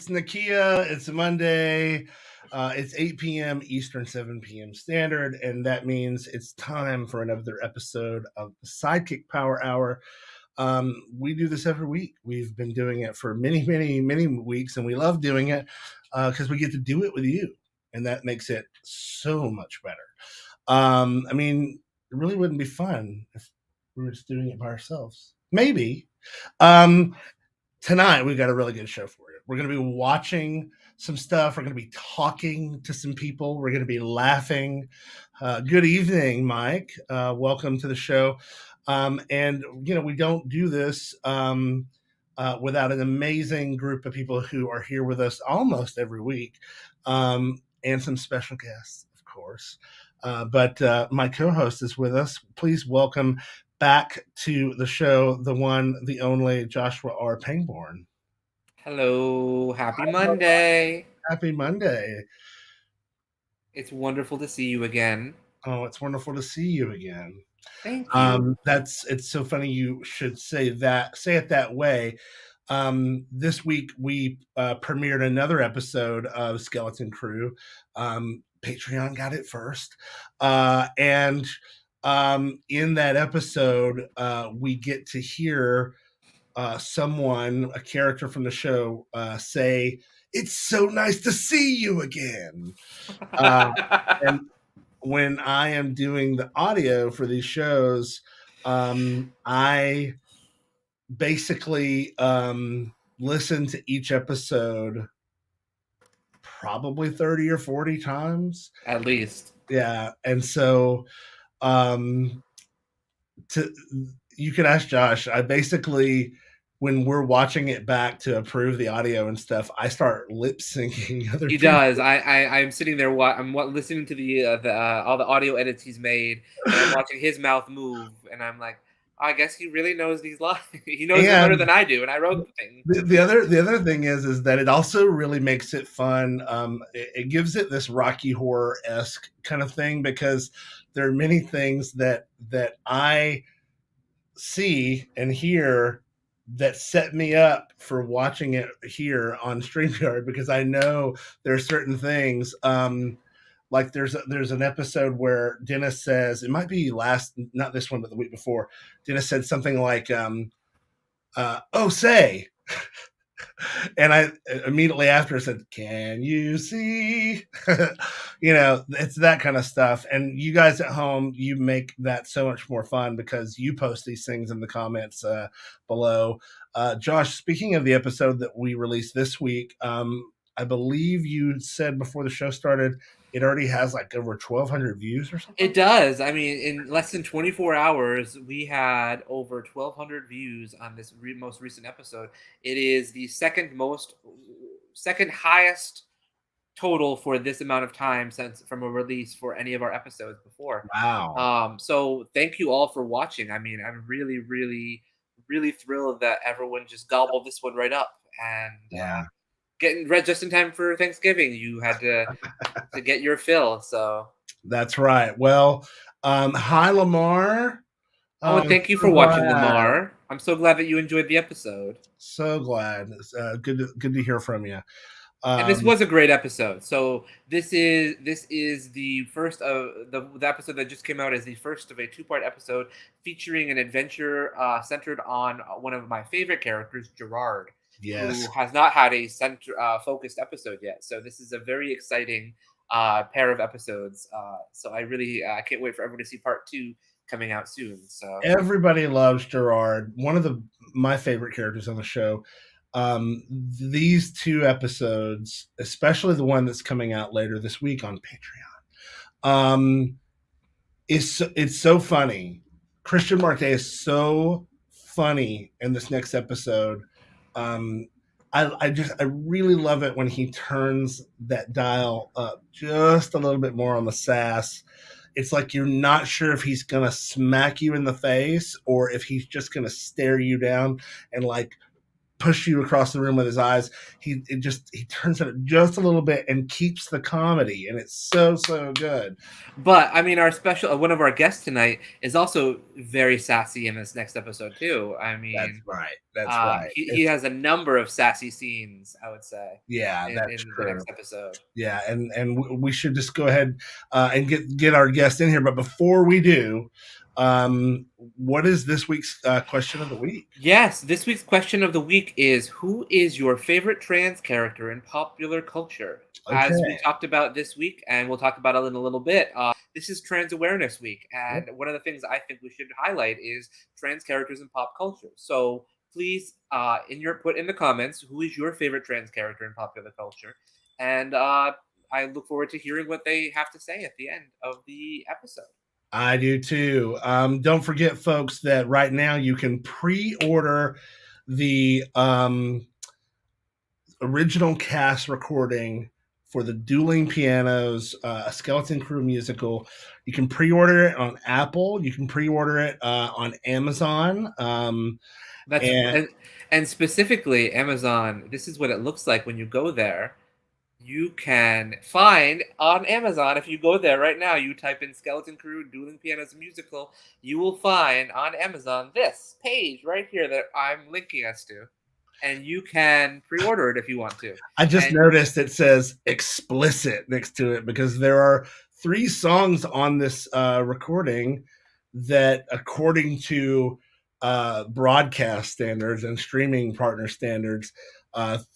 It's Nakia. It's a Monday. It's 8 p.m. Eastern, 7 p.m. Standard, and that means it's time for another episode of the SideKick Power Hour. We do this every week. We've been doing it for many weeks, and we love doing it because we get to do it with you, and that makes it so much better. It really wouldn't be fun if we were just doing it by ourselves. Maybe. Tonight we've got a really good show for you. We're going to be watching some stuff. We're going to be talking to some people. We're going to be laughing. Good evening, Mike. Welcome to the show. We don't do this without an amazing group of people who are here with us almost every week, and some special guests, of course. But my co-host is with us. Please welcome back to the show, the one, the only Joshua R. Pangborn. Hello, happy Monday. Happy Monday. It's wonderful to see you again. Oh, it's wonderful to see you again. Thank you. It's so funny you should say it that way. This week we premiered another episode of Skeleton Crew. Patreon got it first. And in that episode, we get to hear a character from the show, say, "It's so nice to see you again." And when I am doing the audio for these shows, I basically listen to each episode probably 30 or 40 times. At least. Yeah. And so you can ask Josh. I basically, when we're watching it back to approve the audio and stuff, I start lip syncing other He people. does. I'm sitting there. I'm listening to the all the audio edits he's made, and I'm watching his mouth move, and I'm like, I guess he really knows these lines. He knows it better than I do, and I wrote the thing. The other thing is that it also really makes it fun. It gives it this Rocky Horror-esque kind of thing, because there are many things that I see and hear that set me up for watching it here on StreamYard, because I know there are certain things. Like there's an episode where Dennis says, it might be not this one, but the week before, Dennis said something like, "Oh, say," and I immediately after said, "Can you see?" It's that kind of stuff. And you guys at home, you make that so much more fun because you post these things in the comments below. Josh, speaking of the episode that we released this week, I believe you said before the show started, it already has like over 1,200 views or something. It does. I mean, in less than 24 hours, we had over 1,200 views on this most recent episode. It is the second highest total for this amount of time from a release for any of our episodes before. Wow. So thank you all for watching. I mean, I'm really, really, really thrilled that everyone just gobbled this one right up, and getting read just in time for Thanksgiving. You had to get your fill. So that's right. Well, hi, Lamar. Thank you for watching, Lamar. I'm so glad that you enjoyed the episode. So glad. It's good to hear from you. And this was a great episode. So this is the first of the episode that just came out, is the first of a 2-part episode featuring an adventure centered on one of my favorite characters, Gerard. Yes. Who has not had a focused episode yet. So this is a very exciting pair of episodes. So I really can't wait for everyone to see part 2 coming out soon. So everybody loves Gerard, one of my favorite characters on the show. These 2 episodes, especially the one that's coming out later this week on Patreon, it's so funny. Christian Marte is so funny in this next episode. I really love it when he turns that dial up just a little bit more on the sass. It's like you're not sure if he's going to smack you in the face or if he's just going to stare you down and like push you across the room with his eyes. He turns it just a little bit and keeps the comedy, and it's so good. But I mean, our special one of our guests tonight is also very sassy in this next episode too. I mean, that's right. He has a number of sassy scenes, I would say. Yeah, in true. The next episode. Yeah, and we should just go ahead and get our guest in here. But before we do, what is this week's question of the week? Yes, this week's question of the week is: who is your favorite trans character in popular culture? Okay. As we talked about this week, and we'll talk about it in a little bit. This is Trans Awareness Week, and one of the things I think we should highlight is trans characters in pop culture. So please, put in the comments who is your favorite trans character in popular culture, and I look forward to hearing what they have to say at the end of the episode. I do too. Don't forget, folks, that right now you can pre-order the original cast recording for the Dueling Pianos, a Skeleton Crew musical. You can pre-order it on Apple. You can pre-order it on Amazon. And specifically Amazon. This is what it looks like when you go there. You can find on Amazon, if you go there right now, you type in Skeleton Crew Dueling Pianos musical, you will find on Amazon this page right here that I'm linking us to. And you can pre-order it if you want to. I just noticed it says explicit next to it because there are 3 songs on this recording that, according to broadcast standards and streaming partner standards,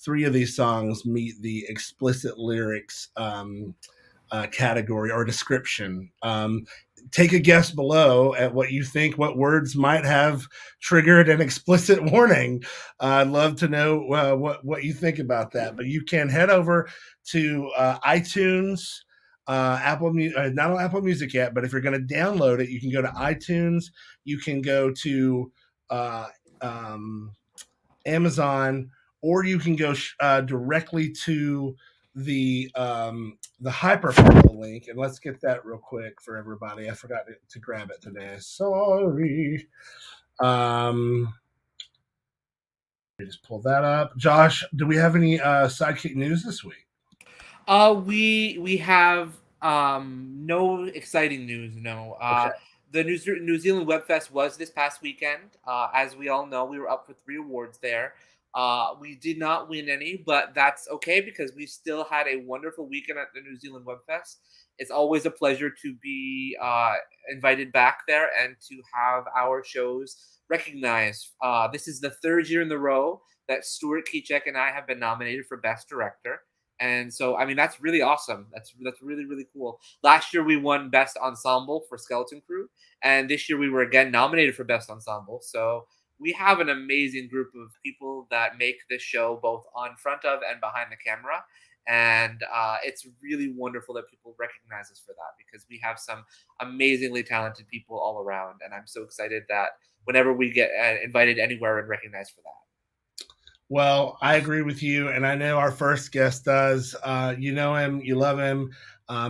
3 of these songs meet the explicit lyrics category or description. Take a guess below at what you think, what words might have triggered an explicit warning. I'd love to know what you think about that. But you can head over to iTunes, Apple, not on Apple Music yet, but if you're going to download it, you can go to iTunes. You can go to Amazon, or you can go directly to the hyperfollow link, and let's get that real quick for everybody. I forgot to grab it today. Sorry. Let me just pull that up. Josh, do we have any SideKick news this week? We have no exciting news. No. Okay. The New Zealand Web Fest was this past weekend. As we all know, we were up for 3 awards there. We did not win any, but that's okay because we still had a wonderful weekend at the New Zealand Web Fest. It's always a pleasure to be invited back there and to have our shows recognized. This is the 3rd year in a row that Stuart Kiczek and I have been nominated for Best Director. And so, I mean, that's really awesome. That's really, really cool. Last year, we won Best Ensemble for Skeleton Crew. And this year, we were again nominated for Best Ensemble. So we have an amazing group of people that make this show both on front of and behind the camera. And it's really wonderful that people recognize us for that because we have some amazingly talented people all around. And I'm so excited that whenever we get invited anywhere and recognized for that. Well, I agree with you, and I know our first guest does. You know him, you love him.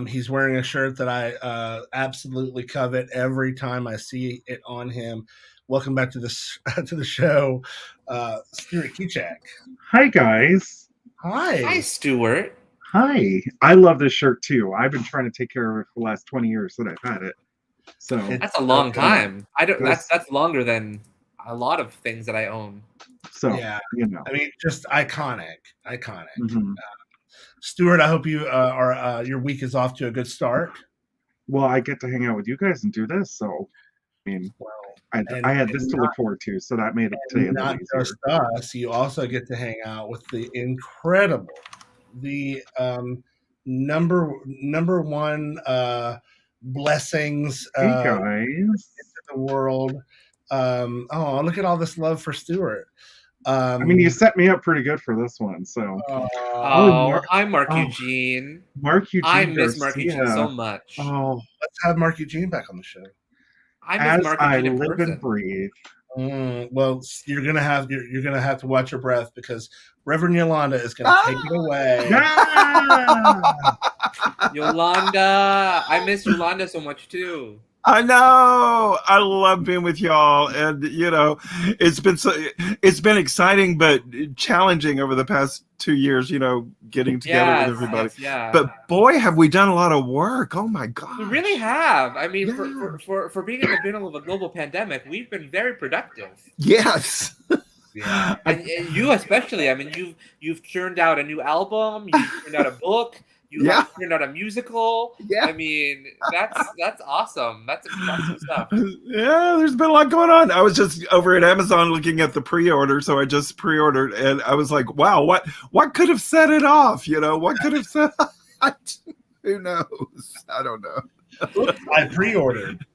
He's wearing a shirt that I absolutely covet every time I see it on him. Welcome back to the show, Stuart Kiczek. Hi, guys. Hi, Stuart. Hi. I love this shirt too. I've been trying to take care of it for the last 20 years that I've had it. So that's a long time. That's longer than a lot of things that I own. So yeah, you know, I mean, just iconic. Mm-hmm. Stuart, I hope you your week is off to a good start. Well, I get to hang out with you guys and do this, so I mean, I had this to look forward to, so that made it today a little easier. Just us, you also get to hang out with the incredible, the number one blessings hey guys into the world. Oh, look at all this love for Stuart. I mean, you set me up pretty good for this one. So, I'm Mark Eugene. Mark Eugene. I miss Mark Eugene so much. Oh, let's have Mark Eugene back on the show. I miss Mark Eugene live and breathe. Well, you're gonna have to watch your breath because Reverend Yolanda is gonna take it away. Yolanda, I miss Yolanda so much too. I know. I love being with y'all, and it's been exciting but challenging over the past 2 years. Getting together with everybody. Yes, yeah. But boy, have we done a lot of work! Oh my gosh, we really have. I mean, yeah. for being in the middle of a global pandemic, we've been very productive. Yes. Yeah, and you especially. I mean, you've churned out a new album. You've churned out a book. You have turned out a musical. Yeah. I mean, that's awesome. That's impressive stuff. Yeah, there's been a lot going on. I was just over at Amazon looking at the pre-order, so I just pre-ordered, and I was like, "Wow, what could have set it off? What could have set? Who knows? I don't know." I pre-ordered.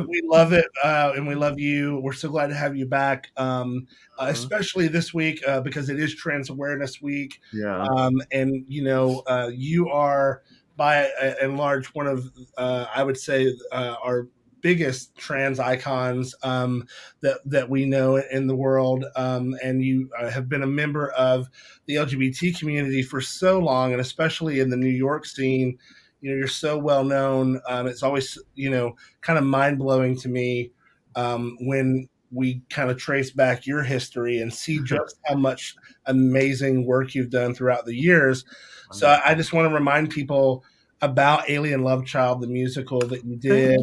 We love it, and we love you. We're so glad to have you back, especially this week because it is Trans Awareness Week. Yeah. And you are by and large one of I would say our biggest trans icons that we know in the world, and you have been a member of the LGBT community for so long, and especially in the New York scene. You're so well known. It's always, kind of mind blowing to me when we kind of trace back your history and see just how much amazing work you've done throughout the years. So I just want to remind people about Alien Love Child, the musical that you did,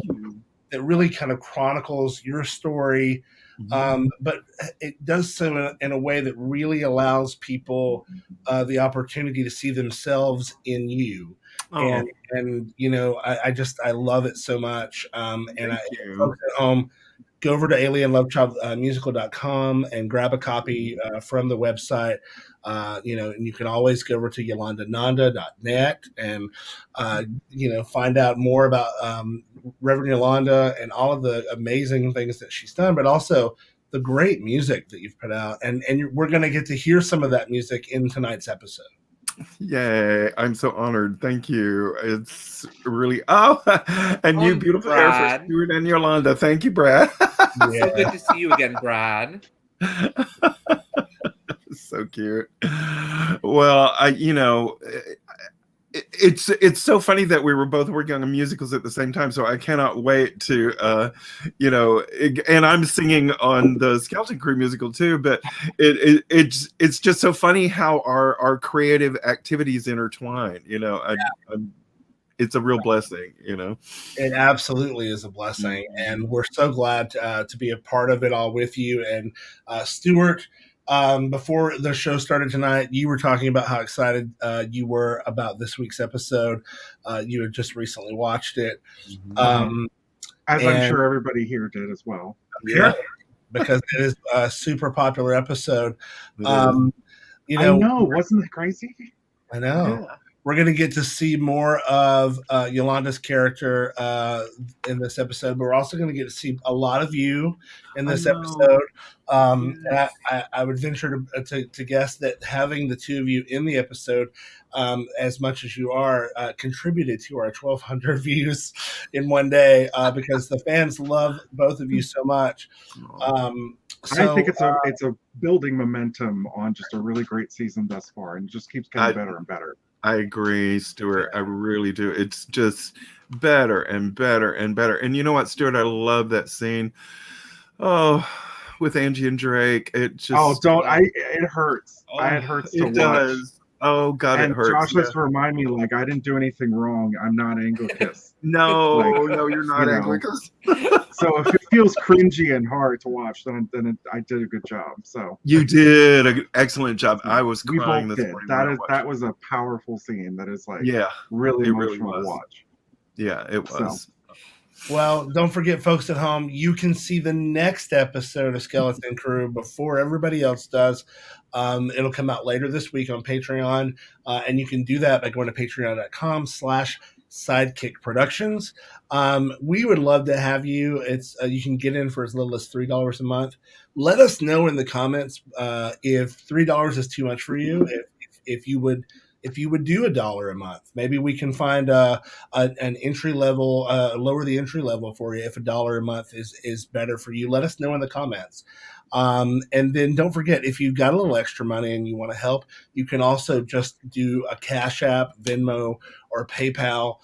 that really kind of chronicles your story. But it does so in a way that really allows people the opportunity to see themselves in you. And I love it so much. And folks at home, go over to alienlovechild musical.com and grab a copy from the website. And you can always go over to yolandananda.net and find out more about Reverend Yolanda and all of the amazing things that she's done, but also the great music that you've put out. And we're going to get to hear some of that music in tonight's episode. Yay, I'm so honored. Thank you. It's really and you beautiful hair for Stuart and Yolanda. Thank you, Brad. So good to see you again, Brad. So cute. Well, it's so funny that we were both working on musicals at the same time, so I cannot wait to and I'm singing on the Skeleton Crew musical too, but it's just so funny how our creative activities intertwine. It's a real blessing. It absolutely is a blessing, and we're so glad to be a part of it all with you. And Stuart, before the show started tonight, you were talking about how excited you were about this week's episode. You had just recently watched it. As I'm sure everybody here did as well. Yeah, because it is a super popular episode. I know, wasn't it crazy? I know. Yeah. We're going to get to see more of Yolanda's character in this episode, but we're also going to get to see a lot of you in this episode. And I would venture to guess that having the two of you in the episode, as much as you are, contributed to our 1,200 views in one day because the fans love both of you so much. I think it's a building momentum on just a really great season thus far, and it just keeps getting better and better. I agree, Stuart. I really do. It's just better and better and better. And you know what, Stuart? I love that scene. Oh, with Angie and Drake. It just it hurts. It hurts to watch. Does. Oh God, and it hurts. Josh has to remind me, like, I didn't do anything wrong. I'm not Anglicus. No, you're not Anglicus. So if it feels cringy and hard to watch, then I did a good job. So you did an excellent job. I was crying this morning. That was a powerful scene. That is really emotional to watch. Yeah, it was. Well, don't forget, folks at home, you can see the next episode of Skeleton Crew before everybody else does. It'll come out later this week on Patreon, and you can do that by going to patreon.com/SideKick Productions. We would love to have you. It's you can get in for as little as $3 a month. Let us know in the comments if $3 is too much for you. If you would do $1 a month, maybe we can find an entry level, lower the entry level for you. If $1 a month is better for you, let us know in the comments. And then don't forget, if you've got a little extra money and you want to help, you can also just do a Cash App, Venmo, or PayPal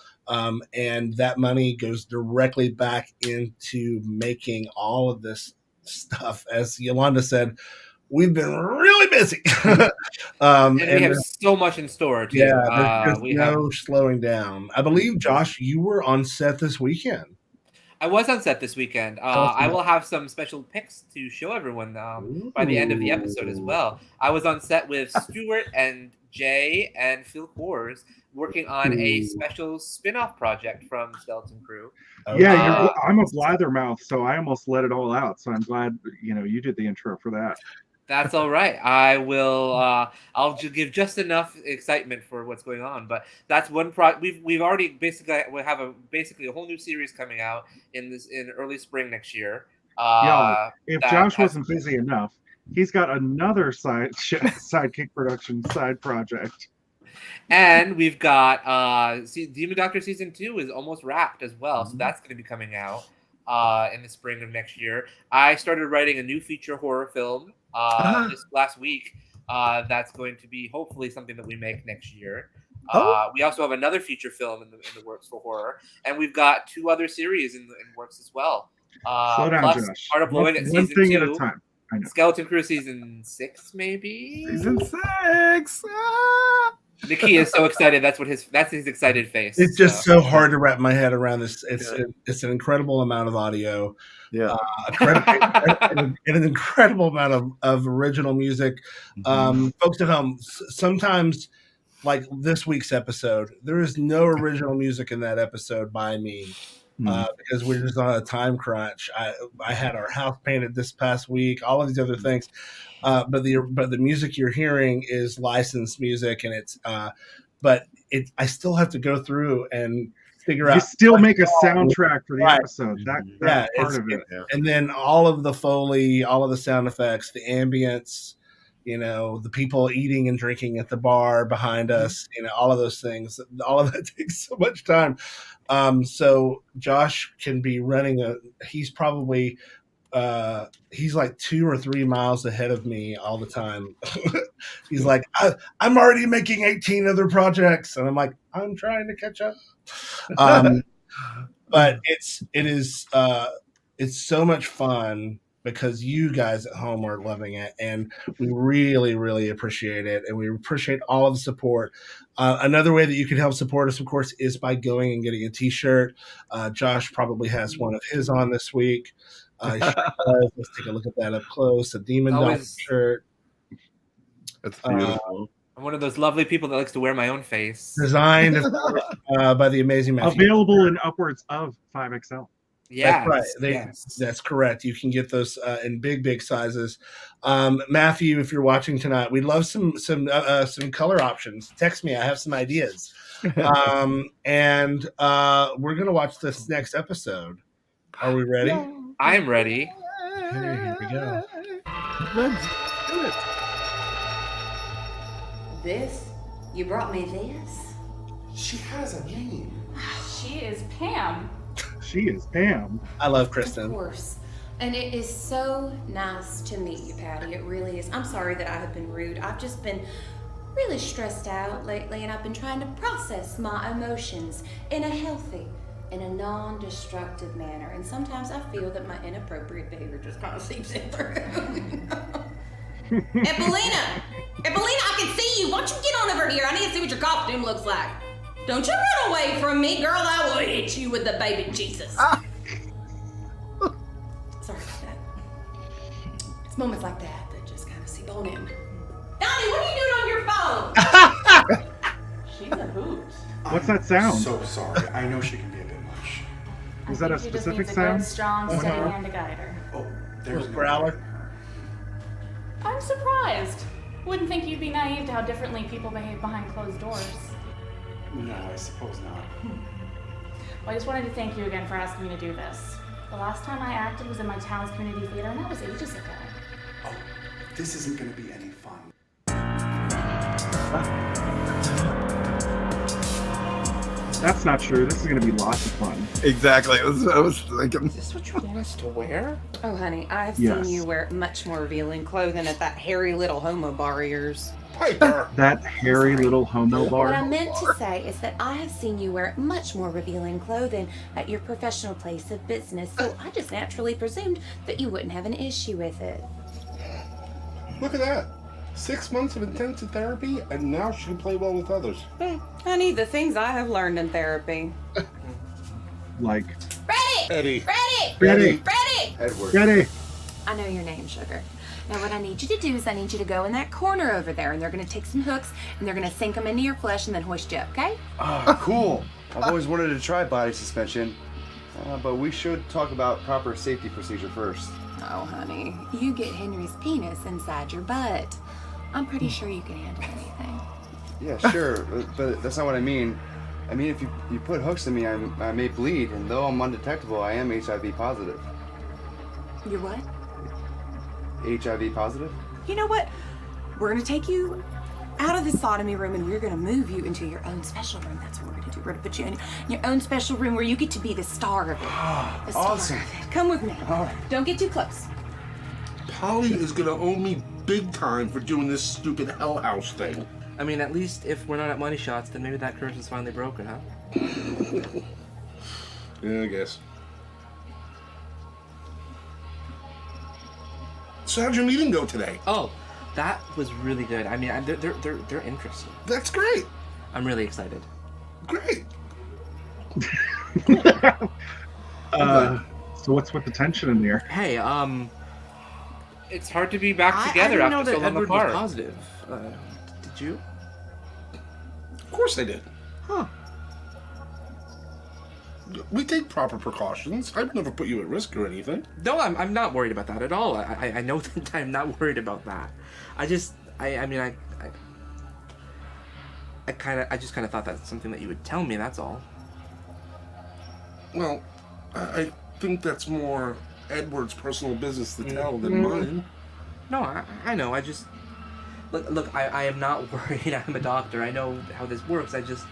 and that money goes directly back into making all of this stuff. As Yolanda said, we've been really busy. And we have so much in store, too. Yeah, there's just no slowing down. I believe, Josh, you were on set this weekend. I was on set this weekend. I will have some special pics to show everyone by the end of the episode as well. I was on set with Stuart and Jay and Phil Kors working on a special spin-off project from Skeleton Crew. Yeah, I'm a blithermouth, so I almost let it all out. So I'm glad you did the intro for that. That's all right. I will. I'll give just enough excitement for what's going on. But that's one we've already basically have basically a whole new series coming out in early spring next year. If Josh wasn't busy enough, he's got another SideKick production side project. And we've got Demon Doctor season 2 is almost wrapped as well, so that's going to be coming out in the spring of next year. I started writing a new feature horror film this last week. That's going to be hopefully something that we make next year. We also have another feature film in the works for horror, and we've got 2 other series in works as well. Slow down, plus Josh. Part of Blowing at One season thing 2. at a time. I know. Skeleton Crew season 6, maybe. Season 6. Nakia is so excited. That's his excited face. It's just so hard to wrap my head around this. It's an incredible amount of audio. Yeah, and an incredible amount of original music. Folks at home, sometimes, like this week's episode, there is no original music in that episode by me. Because we're just on a time crunch. I had our house painted this past week, all of these other things, but the music you're hearing is licensed music, and it's I still have to go through and figure out. You still make a soundtrack for the episode. That's part of it. And then all of the Foley, all of the sound effects, the ambience, the people eating and drinking at the bar behind us, all of those things. All of that takes so much time. So Josh can be running he's probably he's like 2 or 3 miles ahead of me all the time. He's like, I'm already making 18 other projects, and I'm like, I'm trying to catch up. But it's so much fun because you guys at home are loving it, and we really, really appreciate it, and we appreciate all of the support. Another way that you can help support us, of course, is by going and getting a T-shirt. Josh probably has one of his on this week. Let's take a look at that up close. A Demon Doctor shirt. That's beautiful. I'm one of those lovely people that likes to wear my own face. Designed by the amazing Matthew. Available in upwards of 5XL. Yeah, that's right. That's correct. You can get those in big sizes. Matthew, if you're watching tonight, we'd love some color options. Text me. I have some ideas. And we're gonna watch this next episode. Are we ready? Yeah. I'm ready. Here we go. Let's do it. This? You brought me this? She has a name. She is Pam. She is Pam. I love Kristen. Of course. And it is so nice to meet you, Patty. It really is. I'm sorry that I have been rude. I've just been really stressed out lately, and I've been trying to process my emotions in a healthy, in a non-destructive manner. And sometimes I feel that my inappropriate behavior just kind of seeps in through. Evelina, I can see you. Why don't you get on over here? I need to see what your costume looks like. Don't you run away from me, girl. I will hit you with the baby Jesus. Sorry about that. It's moments like that just kind of seep on in. Donnie, what are you doing on your phone? She's a hoot. What's that sound? I'm so sorry. I know she can be a bit much. Was that a specific sound? Good, strong, steady hand to guide her. Oh, there's Little growler. I'm surprised. Wouldn't think you'd be naive to how differently people behave behind closed doors. No, I suppose not. Well, I just wanted to thank you again for asking me to do this. The last time I acted was in my town's community theater, and that was ages ago. Oh, this isn't going to be any fun. That's not true. This is going to be lots of fun. Exactly. I was thinking. Is this what you want us to wear? Oh, honey, I've Yes. seen you wear much more revealing clothing at that hairy little homo bar of yours. Piper. That hairy little homo What I bar. meant to say is that I have seen you wear much more revealing clothing at your professional place of business, so I just naturally presumed that you wouldn't have an issue with it. Look at that. 6 months of intensive therapy, and now she can play well with others. Honey, the things I have learned in therapy. Like, Ready! Eddie. Ready! Ready. Ready! Edward. Ready? I know your name, Sugar. Now what I need you to do is I need you to go in that corner over there, and they're going to take some hooks, and they're going to sink them into your flesh and then hoist you up, okay? Oh, cool. I've always wanted to try body suspension, but we should talk about proper safety procedure first. Oh, honey, you get Henry's penis inside your butt. I'm pretty sure you can handle anything. Yeah, sure, but that's not what I mean. I mean, if you put hooks in me, I may bleed, and though I'm undetectable, I am HIV positive. You're what? HIV positive? You know what? We're going to take you out of the sodomy room, and we're going to move you into your own special room. That's what we're going to do. We're going to put you in your own special room where you get to be the star of it. The star Awesome. of it. Come with me. All right. Don't get too close. Polly is gonna owe me big time for doing this stupid hell house thing. I mean, at least if we're not at money shots, then maybe that curse is finally broken, huh? Yeah, I guess. So how'd your meeting go today? Oh, that was really good. I mean, they're interesting. That's great. I'm really excited. Great. So what's with the tension in there? Hey, it's hard to be back together I didn't know after that so long Edward apart. was positive. Did you? Of course I did. Huh. We take proper precautions. I've never put you at risk or anything. No, I'm not worried about that at all. I know that I'm not worried about that. I just kind of thought that's something that you would tell me. That's all. Well, I think that's more Edward's personal business to tell than mine. No, I know. I just look. I am not worried. I'm a doctor. I know how this works. I just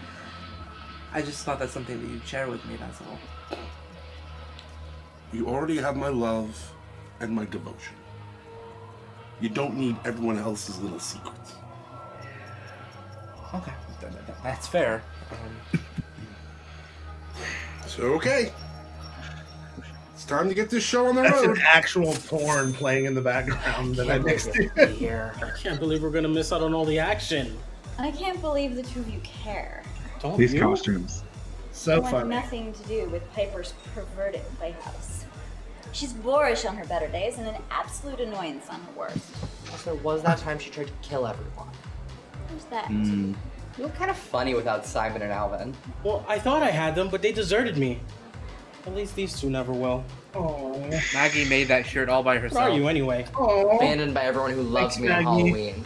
thought that's something that you'd share with me. That's all. You already have my love and my devotion. You don't need everyone else's little secrets. Okay, that's fair. So, okay. It's time to get this show on the That's road. an actual porn playing in the background that I mixed in. I can't believe we're gonna miss out on all the action. I can't believe the two of you care. Don't These you? costumes. So I want funny. nothing to do with Piper's perverted playhouse. She's boorish on her better days and an absolute annoyance on her worst. There was that time she tried to kill everyone. Who's that? You look kind of funny without Simon and Alvin. Well, I thought I had them, but they deserted me. At least these two never will. Oh, Maggie made that shirt all by herself. What are you anyway? Abandoned by everyone who loves me on Halloween.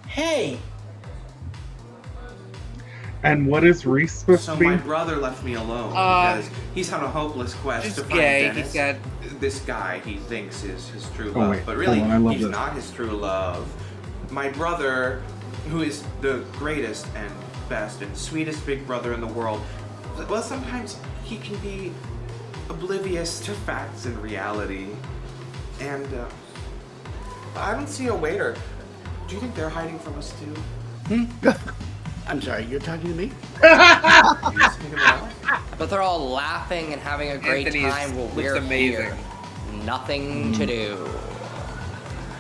Hey! And what is Reese supposed So to be? my brother left me alone because he's on a hopeless quest Just to find gay, Dennis. he said. This guy he thinks is his true Oh, love, wait, but hold really on, I love he's this. not his true love. My brother, who is the greatest and best and sweetest big brother in the world, well, sometimes he can be oblivious to facts and reality. And I don't see a waiter. Do you think they're hiding from us too? I'm sorry, you're talking to me? But they're all laughing and having a great Anthony time while looks we're amazing. here. Nothing to do.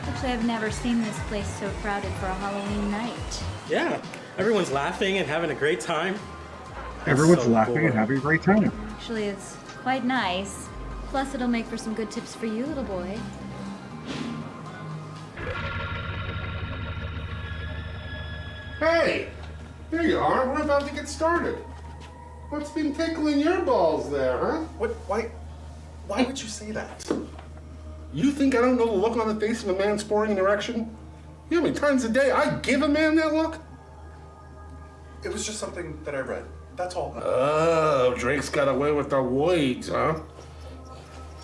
Actually, I've never seen this place so crowded for a Halloween night. Yeah, everyone's laughing and having a great time. Everyone's So laughing bored. and having a great time. Actually, it's quite nice. Plus, it'll make for some good tips for you, little boy. Hey! There you are. We're about to get started. What's been tickling your balls there, huh? What? Why would you say that? You think I don't know the look on the face of a man sporting an erection? You know how many times a day I give a man that look? It was just something that I read. That's all. Oh, Drake's got away with the words, huh?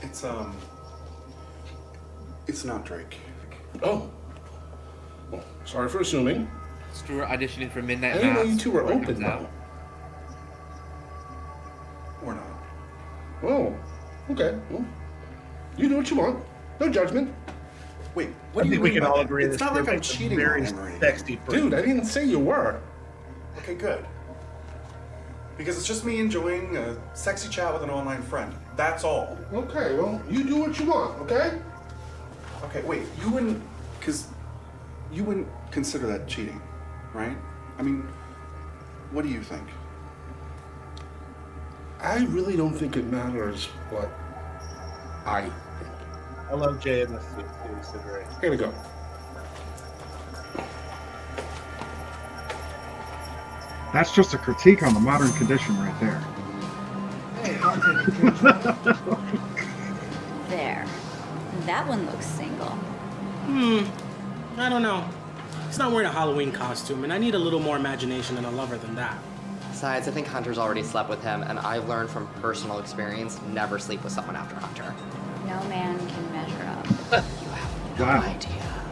It's not Drake. Oh. Well, sorry for assuming. Stuart auditioning for Midnight I didn't know Mass. you two were before it open comes now. out. We're not. Oh, okay. Well, you do what you want. No judgment. Wait, I what do you think we mean can by all that? agree It's that not like Stuart I'm is a cheating very on him or anything. sexy person. Dude, I didn't say you were. Okay, good. Because it's just me enjoying a sexy chat with an online friend. That's all. Okay, well, you do what you want, okay? Okay, wait, you wouldn't consider that cheating, right? I mean, what do you think? I really don't think it matters what I think. I love Jay in this suit too, so great. Here we go. That's just a critique on the modern condition right there. There. That one looks single. I don't know. He's not wearing a Halloween costume, and I need a little more imagination in a lover than that. Besides, I think Hunter's already slept with him, and I've learned from personal experience, never sleep with someone after Hunter. No man can measure up. You have no idea.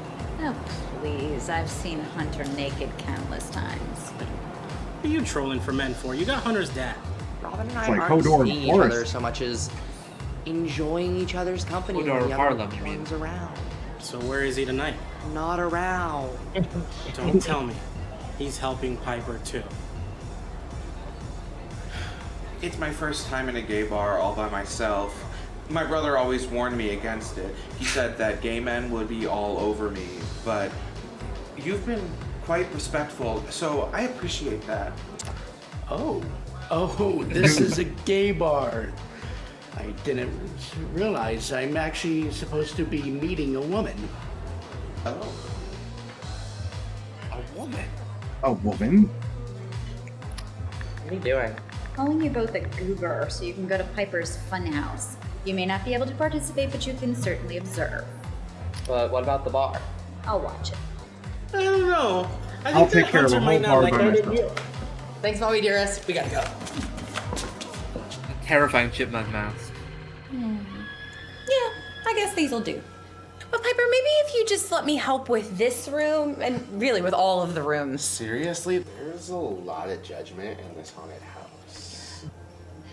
Oh, please. I've seen Hunter naked countless times. What are you trolling for men for? You got Hunter's dad. Robin and I It's like aren't Hodor in seeing the each other forest. so much as enjoying each other's company Hodor when of the Harlem, other you mean. one's around. So where is he tonight? Not around. Don't tell me. He's helping Piper too. It's my first time in a gay bar all by myself. My brother always warned me against it. He said that gay men would be all over me, but you've been quite respectful, so I appreciate that. Oh, this is a gay bar. I didn't realize I'm actually supposed to be meeting a woman. Oh. A woman? A woman? What are you doing? Calling you both a goober so you can go to Piper's funhouse. You may not be able to participate, but you can certainly observe. But what about the bar? I'll watch it. I don't know. I I'll think take that care of Hunter the might whole not bar like by that myself. idea. Thanks, Mommy dearest. We gotta go. A terrifying chipmunk mouse. Yeah, I guess these'll do. But Piper, maybe if you just let me help with this room, and really with all of the rooms. Seriously? There's a lot of judgment in this haunted house.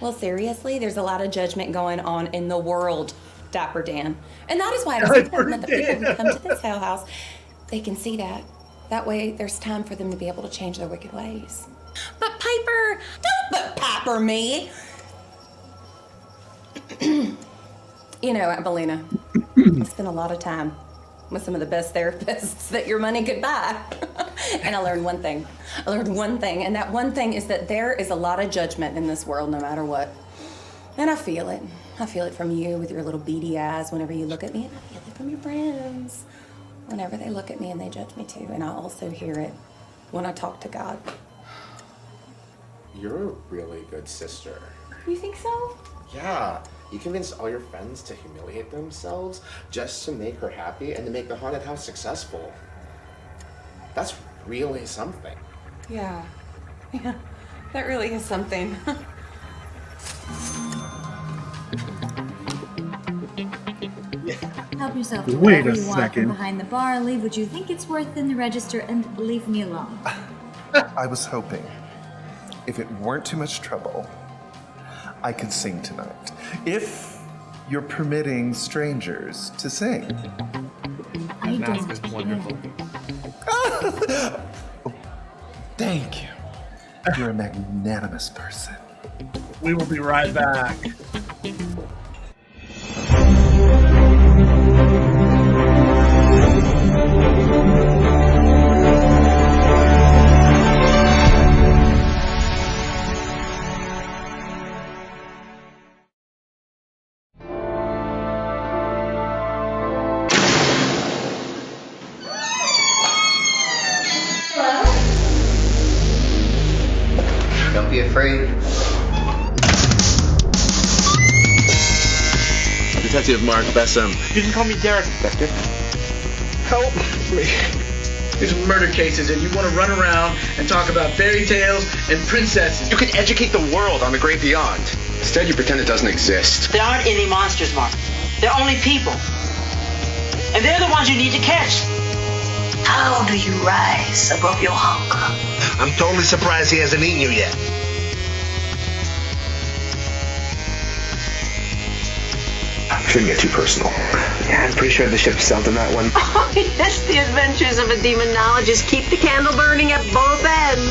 Well, seriously, there's a lot of judgment going on in the world, Dapper Dan. And that is why it is important that the people who come to this hell house, they can see that. That way, there's time for them to be able to change their wicked ways. But Piper, don't but Piper me. You know, Aunt Belina, I spent a lot of time with some of the best therapists that your money could buy. And I learned one thing. And that one thing is that there is a lot of judgment in this world, no matter what. And I feel it. I feel it from you with your little beady eyes whenever you look at me, and I feel it from your friends whenever they look at me and they judge me too. And I also hear it when I talk to God. You're a really good sister. You think so? Yeah. You convinced all your friends to humiliate themselves just to make her happy and to make the haunted house successful. That's really something. Yeah. Yeah, that really is something. Help yourself to Wait whatever a you want from second. behind the bar. Leave what you think it's worth in the register and leave me alone. I was hoping, if it weren't too much trouble, I could sing tonight. If you're permitting strangers to sing. I Mask don't. is wonderful. Thank you. You're a magnanimous person. We will be right back. Don't be afraid. Detective Mark Bessem. You can call me Derek, Inspector. Help me. These are murder cases, and you want to run around and talk about fairy tales and princesses. You can educate the world on the great beyond. Instead, you pretend it doesn't exist. There aren't any monsters, Mark. They're only people. And they're the ones you need to catch. How do you rise above your hunger? I'm totally surprised he hasn't eaten you yet. Shouldn't get too personal. Yeah, I'm pretty sure the ship sailed in that one. Oh, yes, the adventures of a demonologist. Keep the candle burning at both ends.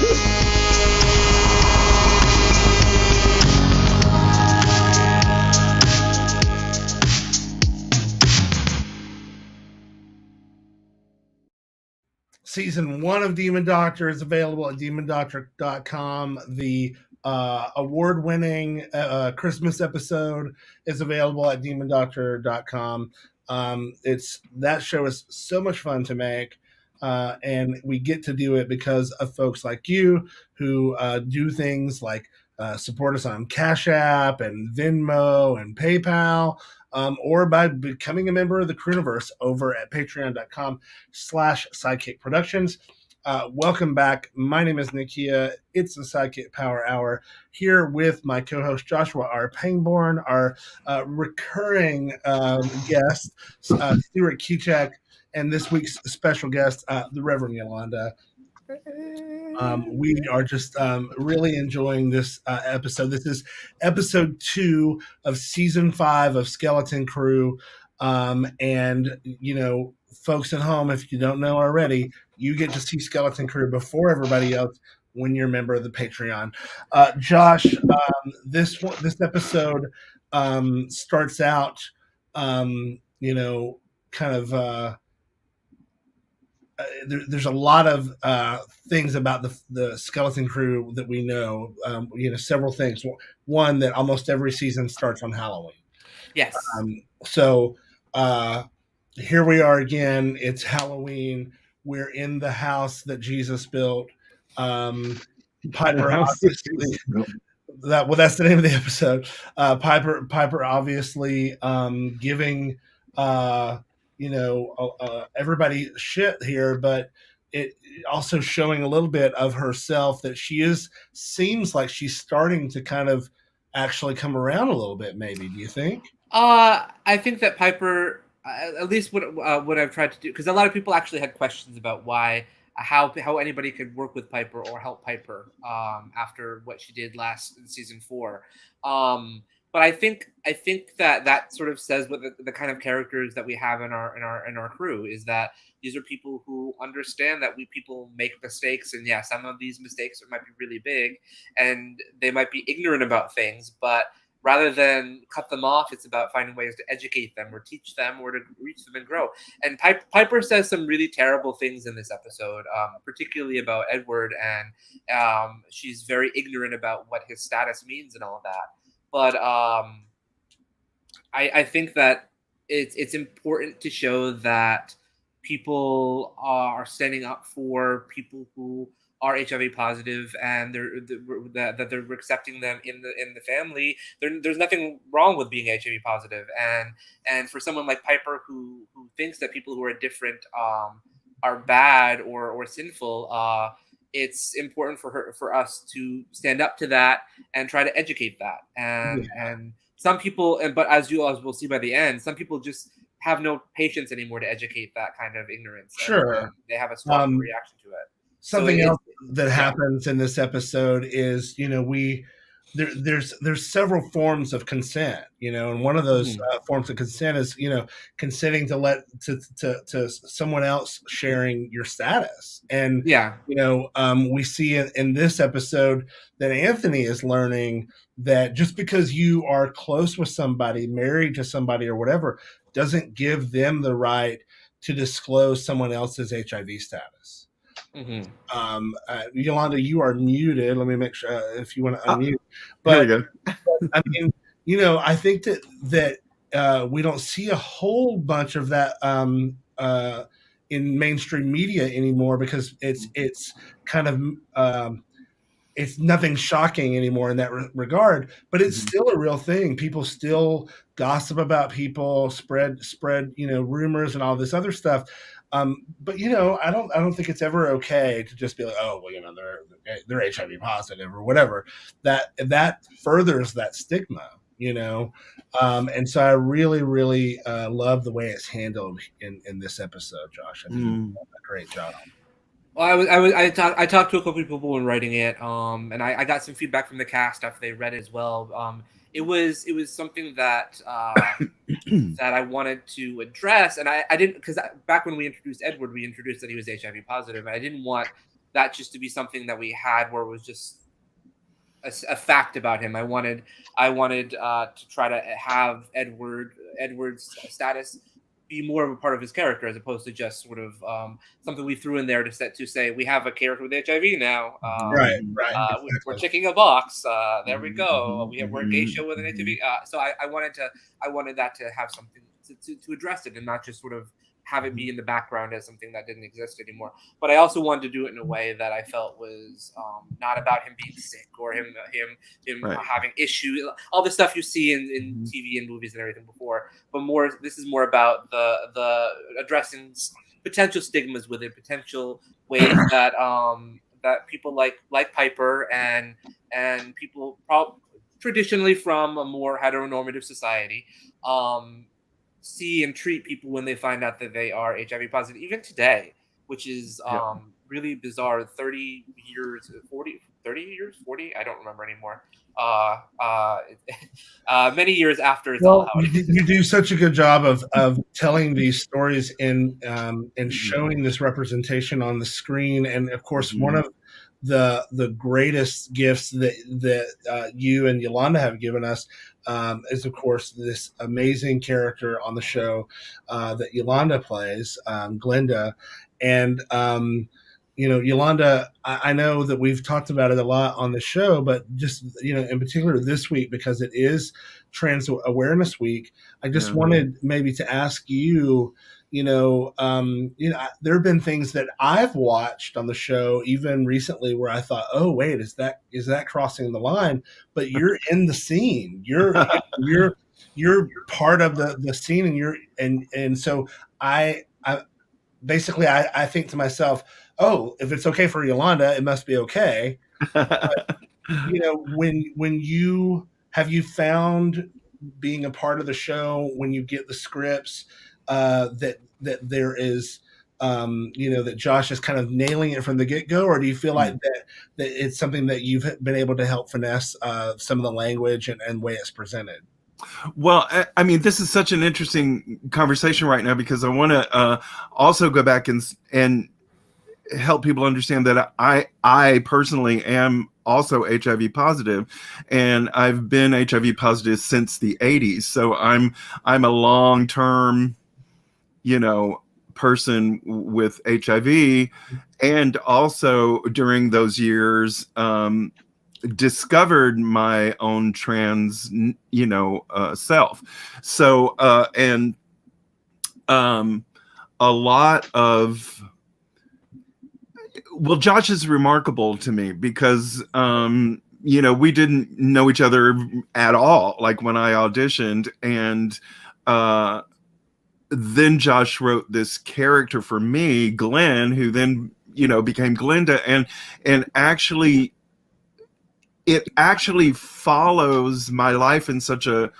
Season 1 of Demon Doctor is available at demondoctor.com. The award-winning Christmas episode is available at demondoctor.com. That show is so much fun to make, and we get to do it because of folks like you who do things like support us on Cash App and Venmo and PayPal. Or by becoming a member of the Crewniverse over at patreon.com/SideKick Productions. Welcome back. My name is Nakia. It's the SideKick Power Hour here with my co-host Joshua R. Pangborn, our recurring guest, Stuart Kiczek, and this week's special guest, the Reverend Yolanda. We are just really enjoying this episode. This is episode 2 of season 5 of Skeleton Crew. And, folks at home, if you don't know already, you get to see Skeleton Crew before everybody else when you're a member of the Patreon. Josh, this episode starts out, there's a lot of things about the Skeleton Crew that we know. Several things. One, that almost every season starts on Halloween. Yes. So here we are again. It's Halloween. We're in the house that Jesus built. Piper, obviously. That's the name of the episode. Piper obviously giving. Everybody shit here, but it also showing a little bit of herself that seems like she's starting to kind of actually come around a little bit. Maybe, do you think? I think that Piper, at least what I've tried to do, because a lot of people actually had questions about how anybody could work with Piper or help Piper after what she did last in season 4. But I think that sort of says what the kind of characters that we have in our crew is, that these are people who understand that people make mistakes, and yeah, some of these mistakes might be really big, and they might be ignorant about things, but rather than cut them off, it's about finding ways to educate them or teach them or to reach them and grow. And Piper says some really terrible things in this episode, particularly about Edward, and she's very ignorant about what his status means and all of that. But I think that it's important to show that people are standing up for people who are HIV positive, and that they're accepting them in the family. There's nothing wrong with being HIV positive, and for someone like Piper who thinks that people who are different are bad or sinful. It's important for us to stand up to that and try to educate that. And some people, but as we'll see by the end, some people just have no patience anymore to educate that kind of ignorance. Sure. And they have a strong reaction to it. Something else that happens in this episode is, there's several forms of consent, and one of those forms of consent is, consenting to someone else sharing your status. And, we see in this episode that Anthony is learning that just because you are close with somebody, married to somebody or whatever, doesn't give them the right to disclose someone else's HIV status. Mm-hmm. Yolanda, you are muted. Let me make sure if you want to unmute. But, there we go. I mean, I think that we don't see a whole bunch of that in mainstream media anymore, because it's kind of it's nothing shocking anymore in that regard. But it's still a real thing. People still gossip about people, spread rumors and all this other stuff. But I don't think it's ever okay to just be like, oh, well, they're HIV positive or whatever. That furthers that stigma, and so I really, really love the way it's handled in this episode, Josh. I think you've done a great job. Well, I talked to a couple of people when writing it, and I got some feedback from the cast after they read it as well. It was something that that I wanted to address, and I didn't, because back when we introduced Edward, we introduced that he was HIV positive, and I didn't want that just to be something that we had where it was just a fact about him. I wanted to try to have Edward's status be more of a part of his character, as opposed to just sort of something we threw in there to say we have a character with HIV now. Right. We're checking a box. There we go. We're a gay show with an HIV. So I wanted that to have something to address it, and not just sort of have it be in the background as something that didn't exist anymore. But I also wanted to do it in a way that I felt was not about him being sick or him having issues, all the stuff you see in TV and movies and everything before. But this is more about the addressing potential stigmas with it, potential ways that that people like Piper and people traditionally from a more heteronormative society see and treat people when they find out that they are HIV positive, even today, which is really bizarre. 30 years, 40, I don't remember anymore. Many years after it's all out. You do such a good job of telling these stories and showing this representation on the screen. And of course, one of the greatest gifts that you and Yolanda have given us is, of course, this amazing character on the show that Yolanda plays, Glinda. And Yolanda, I know that we've talked about it a lot on the show, but just in particular this week, because it is Trans Awareness Week, I just wanted maybe to ask you. There have been things that I've watched on the show, even recently, where I thought, "Oh, wait, is that crossing the line?" But you're in the scene. You're part of the scene, and so I basically think to myself, "Oh, if it's okay for Yolanda, it must be okay." But, when you found being a part of the show, when you get the scripts, that there is, that Josh is kind of nailing it from the get-go, or do you feel like that it's something that you've been able to help finesse some of the language and way it's presented? Well, I mean, this is such an interesting conversation right now, because I want to also go back and help people understand that I personally am also HIV positive, and I've been HIV positive since the 80s. So I'm a long-term, person with HIV, and also during those years discovered my own trans, self. So a lot of Josh is remarkable to me because, we didn't know each other at all, like when I auditioned. And then Josh wrote this character for me, Glenn, who then, became Glinda. And actually, it actually follows my life in such a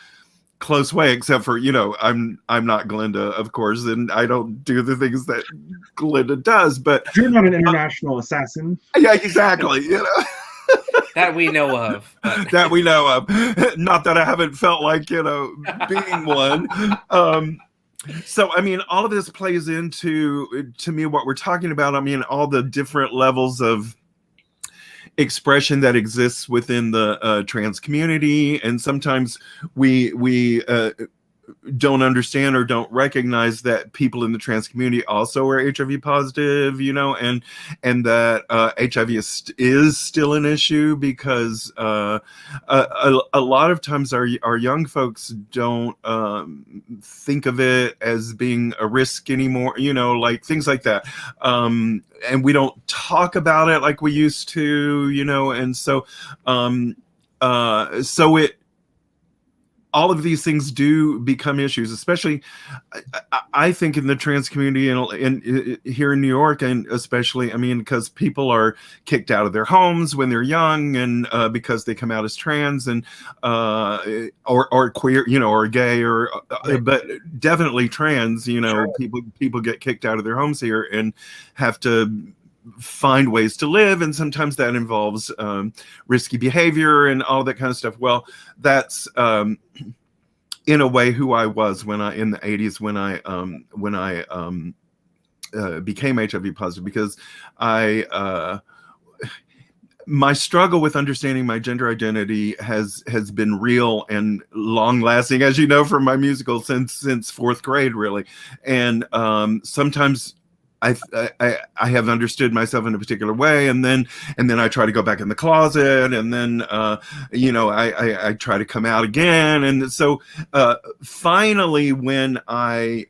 close way, except for, I'm not Glinda, of course, and I don't do the things that Glinda does, but you're not an international assassin. Yeah, exactly. That we know of. That we know of. Not that I haven't felt like, being one. So, I mean, all of this plays into, to me, what we're talking about. I mean, all the different levels of expression that exists within the trans community, and sometimes we don't understand or don't recognize that people in the trans community also are HIV positive, and that HIV is still an issue, because a lot of times our young folks don't think of it as being a risk anymore, like things like that. And we don't talk about it like we used to, and so all of these things do become issues, especially I think in the trans community and here in New York, and especially, I mean, because people are kicked out of their homes when they're young, and because they come out as trans, and or queer, or gay, or but definitely trans. People get kicked out of their homes here and have to find ways to live, and sometimes that involves risky behavior and all that kind of stuff. Well, that's in a way who I was when I in the 80s when I became HIV positive, because my struggle with understanding my gender identity has been real and long lasting, as you know, from my musical since fourth grade, really. And sometimes I have understood myself in a particular way, and then I try to go back in the closet, and then I try to come out again. And so finally, when I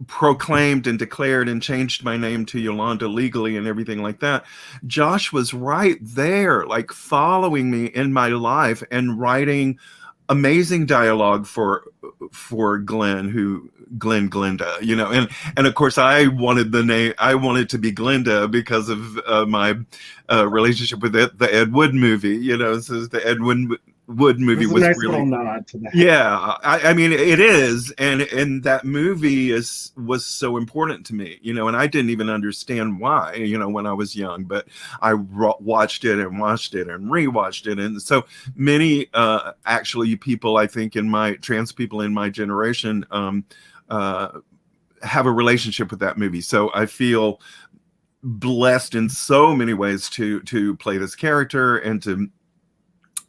proclaimed and declared and changed my name to Yolanda legally and everything like that, Josh was right there, like following me in my life and writing amazing dialogue for Glenda, and of course I wanted to be Glenda because of my relationship with the Ed Wood movie, so the Ed Wood movie was a nice really little nod to that. Yeah, I mean it is, and that movie was so important to me, and I didn't even understand why, when I was young, but I watched it and rewatched it, and so many actually people, I think, trans people in my generation have a relationship with that movie. So I feel blessed in so many ways to play this character and to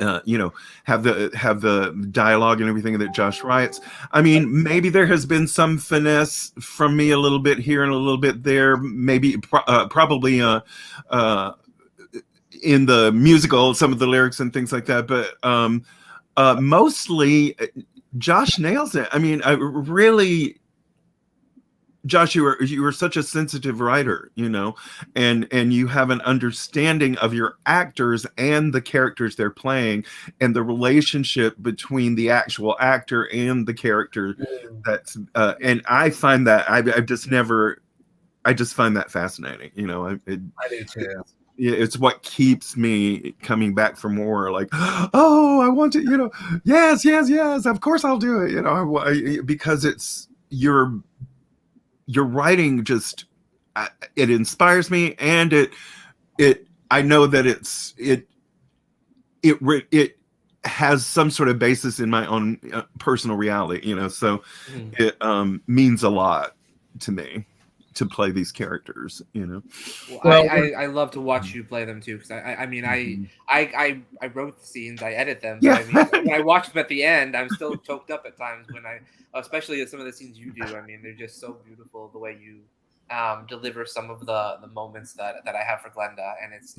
have the dialogue and everything that Josh writes. I mean, maybe there has been some finesse from me a little bit here and a little bit there, maybe probably in the musical, some of the lyrics and things like that, but mostly Josh nails it. I mean, Josh, you are such a sensitive writer, and you have an understanding of your actors and the characters they're playing, and the relationship between the actual actor and the character. That's and I find that I just find that fascinating. I do too. It's what keeps me coming back for more. Like, oh, I want to, yes, of course I'll do it. Because it's your writing just it inspires me, and it I know that it has some sort of basis in my own personal reality, so it means a lot to me to play these characters, Well, I love to watch you play them too, because I wrote the scenes, I edit them. Yeah. But when I watch them at the end, I'm still choked up at times especially some of the scenes you do. I mean, they're just so beautiful the way you deliver some of the moments that I have for Glenda, and it's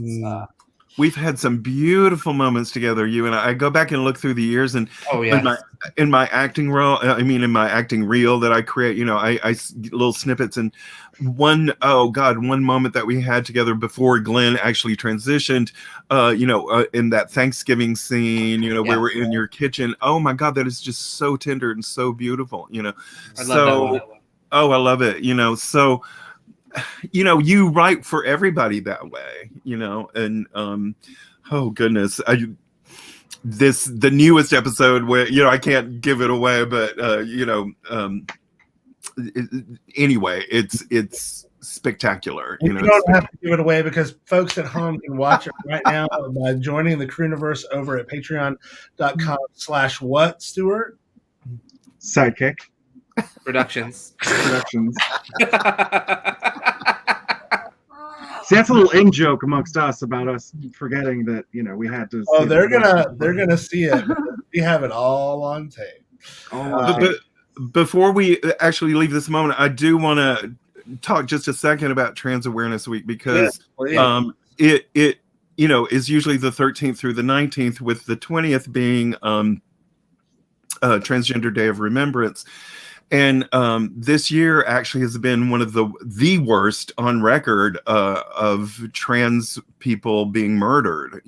we've had some beautiful moments together, you and I. I go back and look through the years, and in my acting role, in my acting reel that I create, I little snippets, and one moment that we had together before Glenn actually transitioned, in that Thanksgiving scene, where we're in your kitchen. Oh my God, that is just so tender and so beautiful, I love that one. Oh, I love it, so you write for everybody that way, and oh goodness, the newest episode where I can't give it away, but anyway, it's spectacular. You don't have to give it away, because folks at home can watch it right now by joining the Crewniverse over at patreon.com/what, Stuart? SideKick Productions. See, that's a little in joke amongst us about us forgetting that we had to. Oh, they're gonna see it. We have it all on tape. But before we actually leave this moment, I do want to talk just a second about Trans Awareness Week, because it is usually the 13th through the 19th, with the 20th being Transgender Day of Remembrance. And this year actually has been one of the worst on record of trans people being murdered,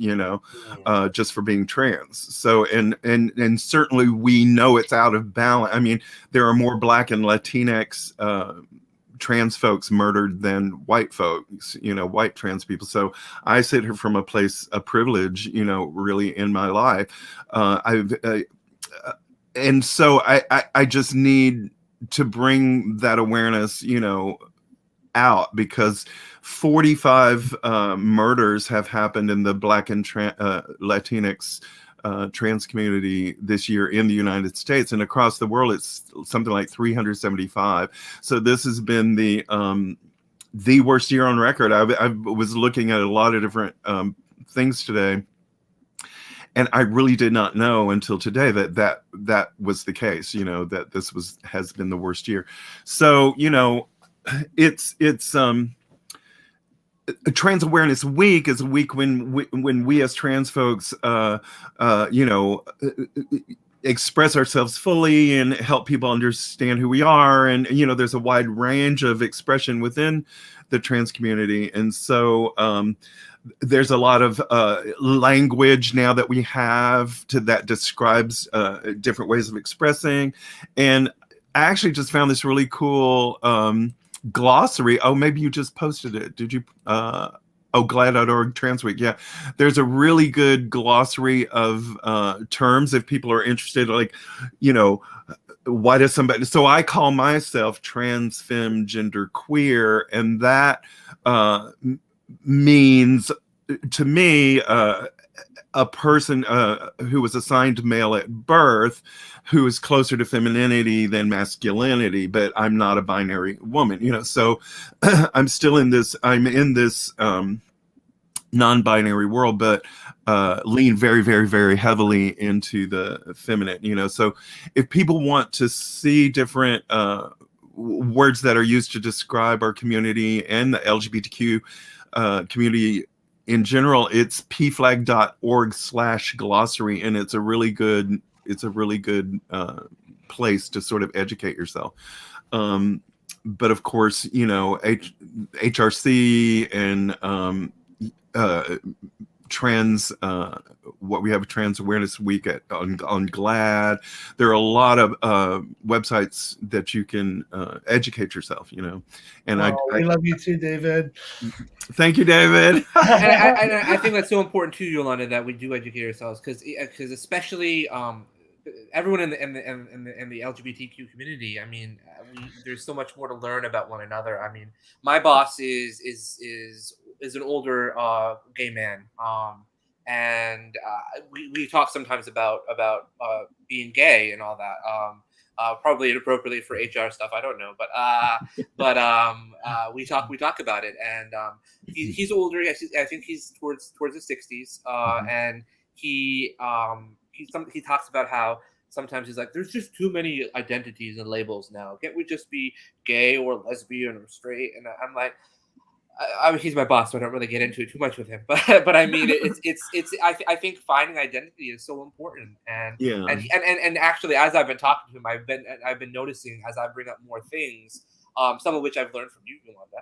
just for being trans. So, and certainly we know it's out of balance. I mean, there are more Black and Latinx trans folks murdered than white folks, white trans people. So I sit here from a place of privilege, really in my life. And so I just need to bring that awareness, out because 45 murders have happened in the Black and Latinx trans community this year in the United States, and across the world it's something like 375. So this has been the worst year on record. I was looking at a lot of different things today, and I really did not know until today that was the case, that this has been the worst year. So, it's Trans Awareness Week is a week when we as trans folks, express ourselves fully and help people understand who we are. And, there's a wide range of expression within the trans community. And so there's a lot of language now that we have that describes different ways of expressing. And I actually just found this really cool glossary. Oh, maybe you just posted it. Did you? GLAD.org Trans Week. Yeah, there's a really good glossary of terms if people are interested. Like, why does somebody? So I call myself trans, femme, gender, queer, and that means to me a person who was assigned male at birth, who is closer to femininity than masculinity, but I'm not a binary woman, so I'm in this non-binary world, but lean very, very, very heavily into the feminine, so if people want to see different words that are used to describe our community and the LGBTQ community in general, it's pflag.org/glossary, and it's a really good place to sort of educate yourself. But of course, HRC and trans, what we have a Trans Awareness Week on GLAD. There are a lot of websites that you can educate yourself, and we love you too, David. Thank you, David. And I think that's so important too, Yolanda, that we do educate ourselves, because especially everyone in the LGBTQ community. I mean, there's so much more to learn about one another. I mean, my boss is an older gay man, and we talk sometimes about being gay and all that. Probably inappropriately for HR stuff, I don't know, but we talk about it, and he's older. I think he's towards the 60s, and he talks about how sometimes he's like, there's just too many identities and labels now. Can't we just be gay or lesbian or straight? And I'm like, I mean, he's my boss, so I don't really get into it too much with him. But I mean, I think finding identity is so important. And actually, as I've been talking to him, I've been noticing as I bring up more things, some of which I've learned from you, Yolanda.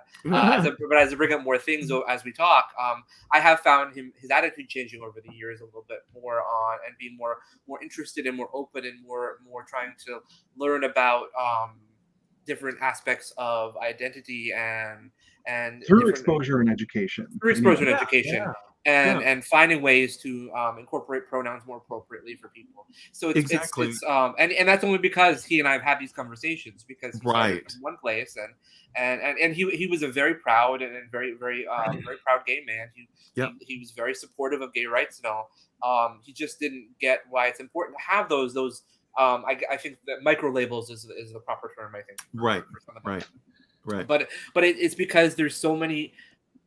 But as I bring up more things as we talk, I have found his attitude changing over the years a little bit more on, and being more interested and more open and more trying to learn about different aspects of identity and through exposure and education. And finding ways to incorporate pronouns more appropriately for people. So it's and that's only because he and I have had these conversations, because he started from one place, and he was a very proud and very very proud gay man. He was very supportive of gay rights and all. He just didn't get why it's important to have those. I think that micro labels is the proper term. I think. Right. But it's because there's so many.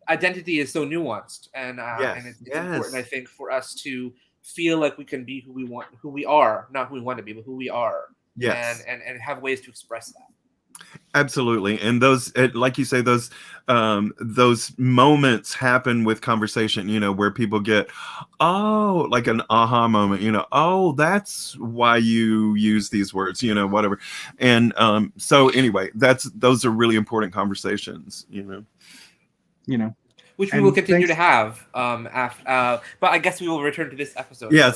Identity is so nuanced, and it's important, I think, for us to feel like we can be who we are, not who we want to be, but who we are. Yes. And have ways to express that. Absolutely. And those, like you say, those moments happen with conversation, where people get, like an aha moment, oh, that's why you use these words, whatever. And so anyway, those are really important conversations, Which we will continue to have after, but I guess we will return to this episode. Yeah.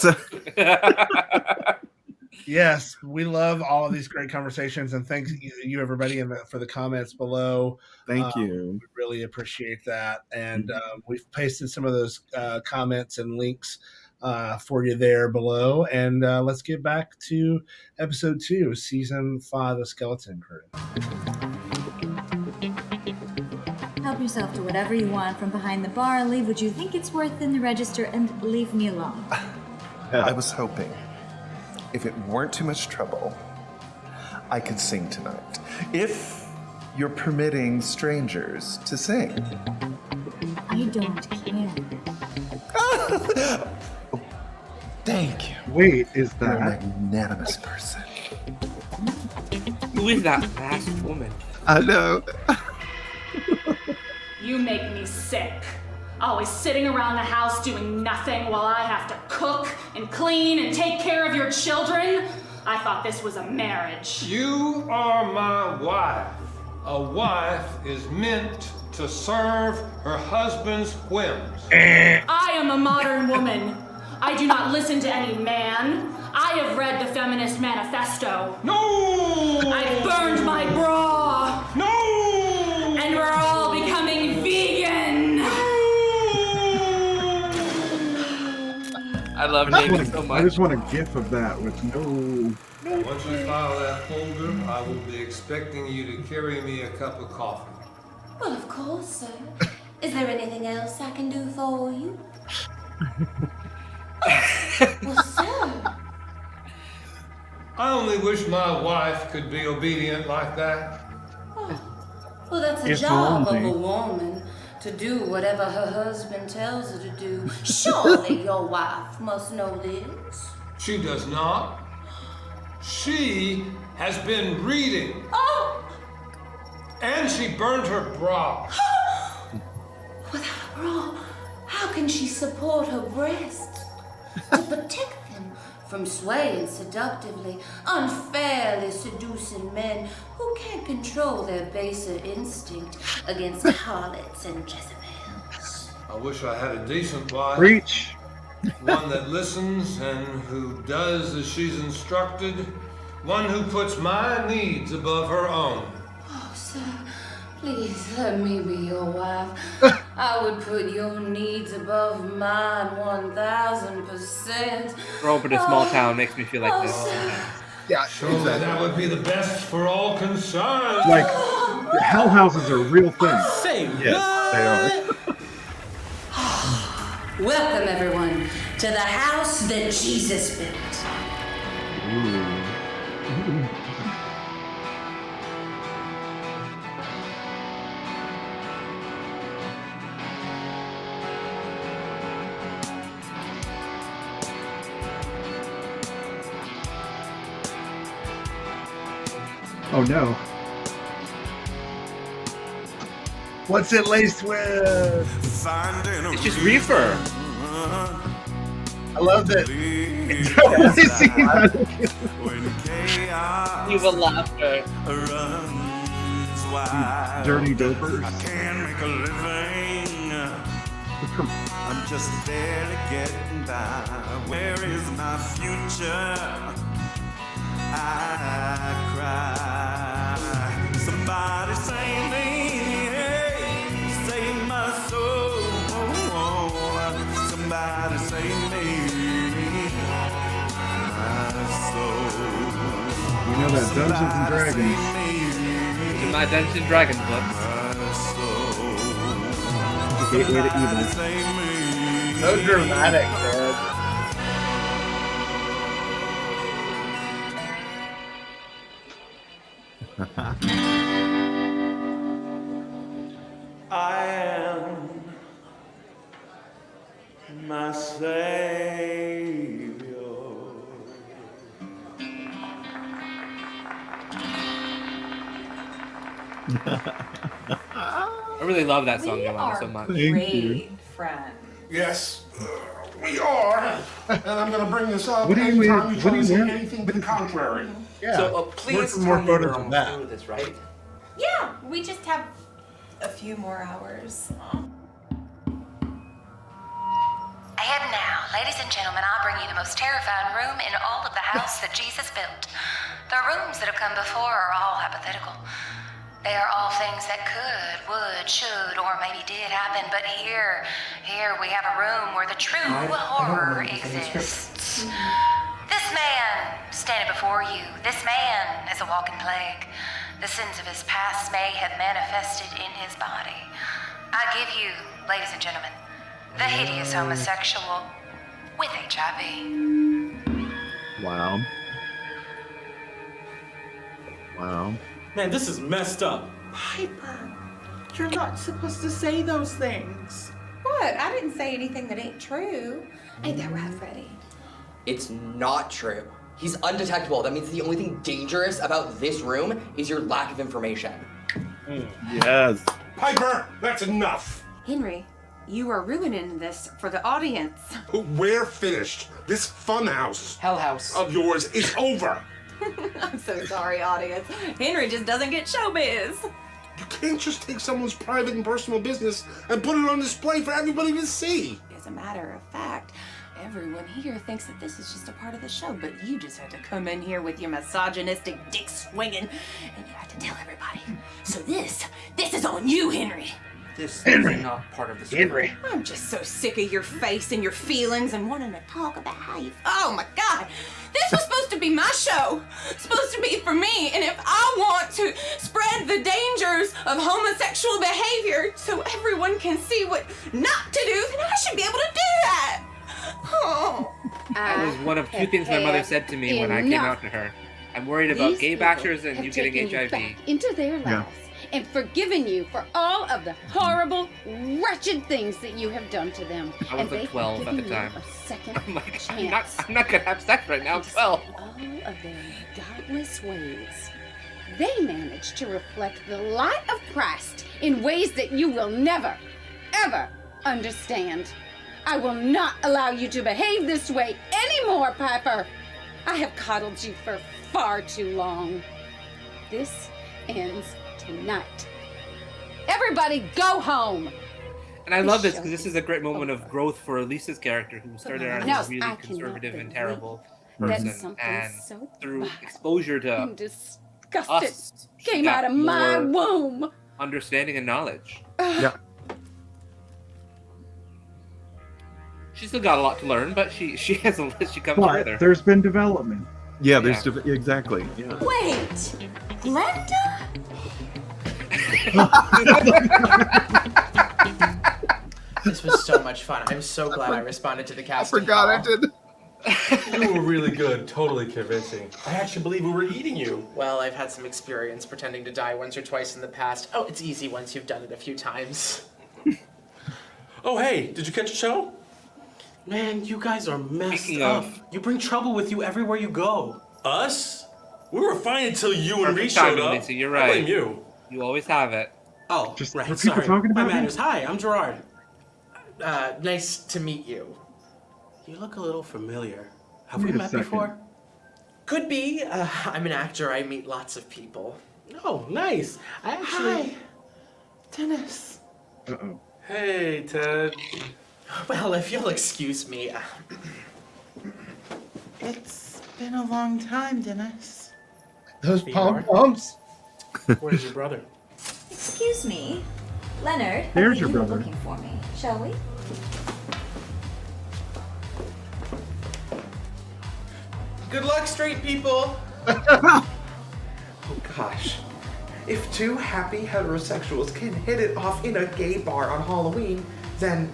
Yes, we love all of these great conversations, and thanks you everybody for the comments below. Thank you. We really appreciate that, and we've pasted some of those comments and links for you there below. And let's get back to episode 2, season 5 of Skeleton Crew. yourself to whatever you want from behind the bar and leave what you think it's worth in the register and leave me alone. I was hoping, if it weren't too much trouble, I could sing tonight. If you're permitting strangers to sing. I don't care. Thank you. Wait, is You're a that? magnanimous person. Who is that last woman? I know. You make me sick. Always sitting around the house doing nothing while I have to cook and clean and take care of your children. I thought this was a marriage. You are my wife. A wife is meant to serve her husband's whims. I am a modern woman. I do not listen to any man. I have read the Feminist Manifesto. No! I burned my bra. No! And we're all becoming vegan. I love Nate so I much. just want a gif of that with no. Once you file that folder, I will be expecting you to carry me a cup of coffee. Well, of course, sir. Is there anything else I can do for you? Well, sir. I only wish my wife could be obedient like that. Well, that's a If job only. of a woman, to do whatever her husband tells her to do. Surely your wife must know this. She does not. She has been reading. Oh! And she burned her bra. Without a bra, how can she support her breasts? To protect them from swaying seductively, unfairly seducing men who can't control their baser instinct against harlots and Jezebels. I wish I had a decent wife. Preach. One that listens and who does as she's instructed. One who puts my needs above her own. Oh, sir, please let me be your wife. I would put your needs above mine 1,000%. Grow up in a small town makes me feel like this. Yeah, Surely that would be the best for all concerned. Like, hell houses are a real thing. Say Yes, they are. Welcome, everyone, to the house that Jesus built. Oh no. What's it laced with? It's just reefer. I love that. You will laughter. Dirty dopers. I'm just barely getting by. Where is my future? I cry. Somebody save me, hey, save my soul. Somebody save me, my soul. You know that Dungeons and Dragons. In my Dungeons and Dragons books. Gateway to evil. So dramatic, man. I am my Savior. I really love that song, Yolanda, so much. great friends. Yes, we are. And I'm going to bring this up What do you anytime mean- you try what do to you say mean? anything to the contrary. Yeah. So Look please for more tell me photos we're of almost that. through with this, right? Yeah, we just have a few more hours. And now, ladies and gentlemen, I'll bring you the most terrifying room in all of the house that Jesus built. The rooms that have come before are all hypothetical. They are all things that could, would, should, or maybe did happen, but here we have a room where the true horror exists. This man standing before you, this man is a walking plague. The sins of his past may have manifested in his body. I give you, ladies and gentlemen, the hideous homosexual with HIV. Wow. Wow. Man, this is messed up. Piper, you're not supposed to say those things. What? I didn't say anything that ain't true. Ain't that right, Freddie? It's not true. He's undetectable. That means the only thing dangerous about this room is your lack of information. Yes. Piper, that's enough. Henry, you are ruining this for the audience. We're finished. This funhouse Hell house of yours is over. I'm so sorry, audience. Henry just doesn't get showbiz. You can't just take someone's private and personal business and put it on display for everybody to see. As a matter of fact, everyone here thinks that this is just a part of the show, but you just had to come in here with your misogynistic dick swinging, and you had to tell everybody. So this is on you, Henry. This is not part of the story. Henry. I'm just so sick of your face and your feelings and wanting to talk about how you... Oh my God. This was supposed to be my show. Supposed to be for me. And if I want to spread the dangers of homosexual behavior so everyone can see what not to do, then I should be able to do that. Oh. That was one of two things my mother said to me when I came out to her. I'm worried about gay bashers and you getting HIV. Into their lives and forgiven you for all of the horrible, wretched things that you have done to them. I was like 12 at the time. I'm like, chance. I'm not gonna have sex right now. I'm 12. All of their godless ways, they managed to reflect the light of Christ in ways that you will never, ever understand. I will not allow you to behave this way anymore, Piper. I have coddled you for far too long. This ends tonight. Everybody go home. And I love this because this is a great moment of growth for Lisa's character, who started out as a really conservative and terrible person, and through exposure to us, came out of my womb. Understanding and knowledge. Yeah. She's still got a lot to learn, but she has a list. She comes But further. there's been development. Yeah, there's exactly. Yeah. Wait, Glenda? This was so much fun. I'm so glad I responded to the casting. I forgot I did. You were really good, totally convincing. I actually believe we were eating you. Well, I've had some experience pretending to die once or twice in the past. Oh, it's easy once you've done it a few times. Oh, hey, did you catch a show? Man, you guys are messed Speaking up. of- You bring trouble with you everywhere you go. Us? We were fine until you and Perfect me showed timing, up. Lisa, you're I right. blame you. You always have it. Oh, Just right, were people sorry. talking My about me? manners. Hi, I'm Gerard. Nice to meet you. You look a little familiar. Have Wait we a met second. before? Could be. I'm an actor. I meet lots of people. Oh, nice. I actually... Hi, Dennis. Uh-oh. Hey, Ted. Well, if you'll excuse me. It's been a long time, Dennis. Those pom-poms. Where's your brother? Excuse me. Leonard, There's I your think you were brother. looking for me. Shall we? Good luck, straight people. Oh gosh. If two happy heterosexuals can hit it off in a gay bar on Halloween, then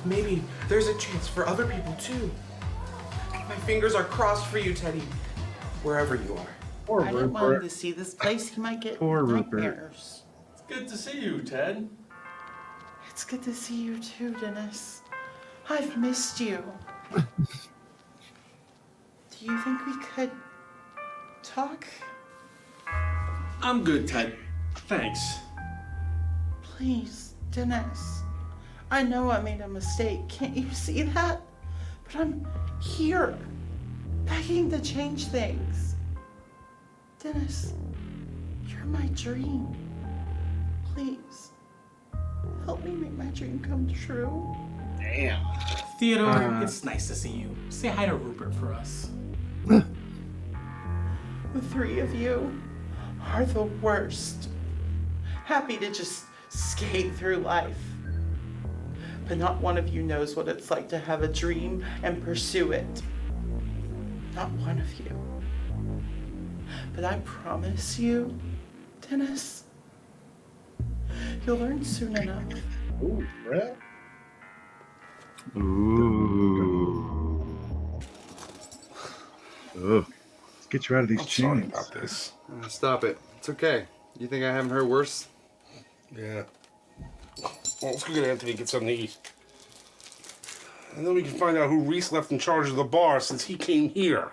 maybe there's a chance for other people too. My fingers are crossed for you, Teddy. Wherever you are. Poor I didn't want him Rupert. to see this place. He might get Poor Rupert. nightmares. It's good to see you, Ted. It's good to see you too, Dennis. I've missed you. Do you think we could talk? I'm good, Ted. Thanks. Please, Dennis. I know I made a mistake. Can't you see that? But I'm here, begging to change things. Dennis, you're my dream. Please, help me make my dream come true. Damn. Theodore, it's nice to see you. Say hi to Rupert for us. The three of you are the worst. Happy to just skate through life. But not one of you knows what it's like to have a dream and pursue it. Not one of you. But I promise you, Dennis, You'll learn soon enough. Ooh, Brett. Ooh. Ugh. Let's get you out of these I'm sorry chains. about this. Stop it. It's okay. You think I haven't heard worse? Yeah. Well, let's go get Anthony and get something to eat. And then we can find out who Reese left in charge of the bar since he came here.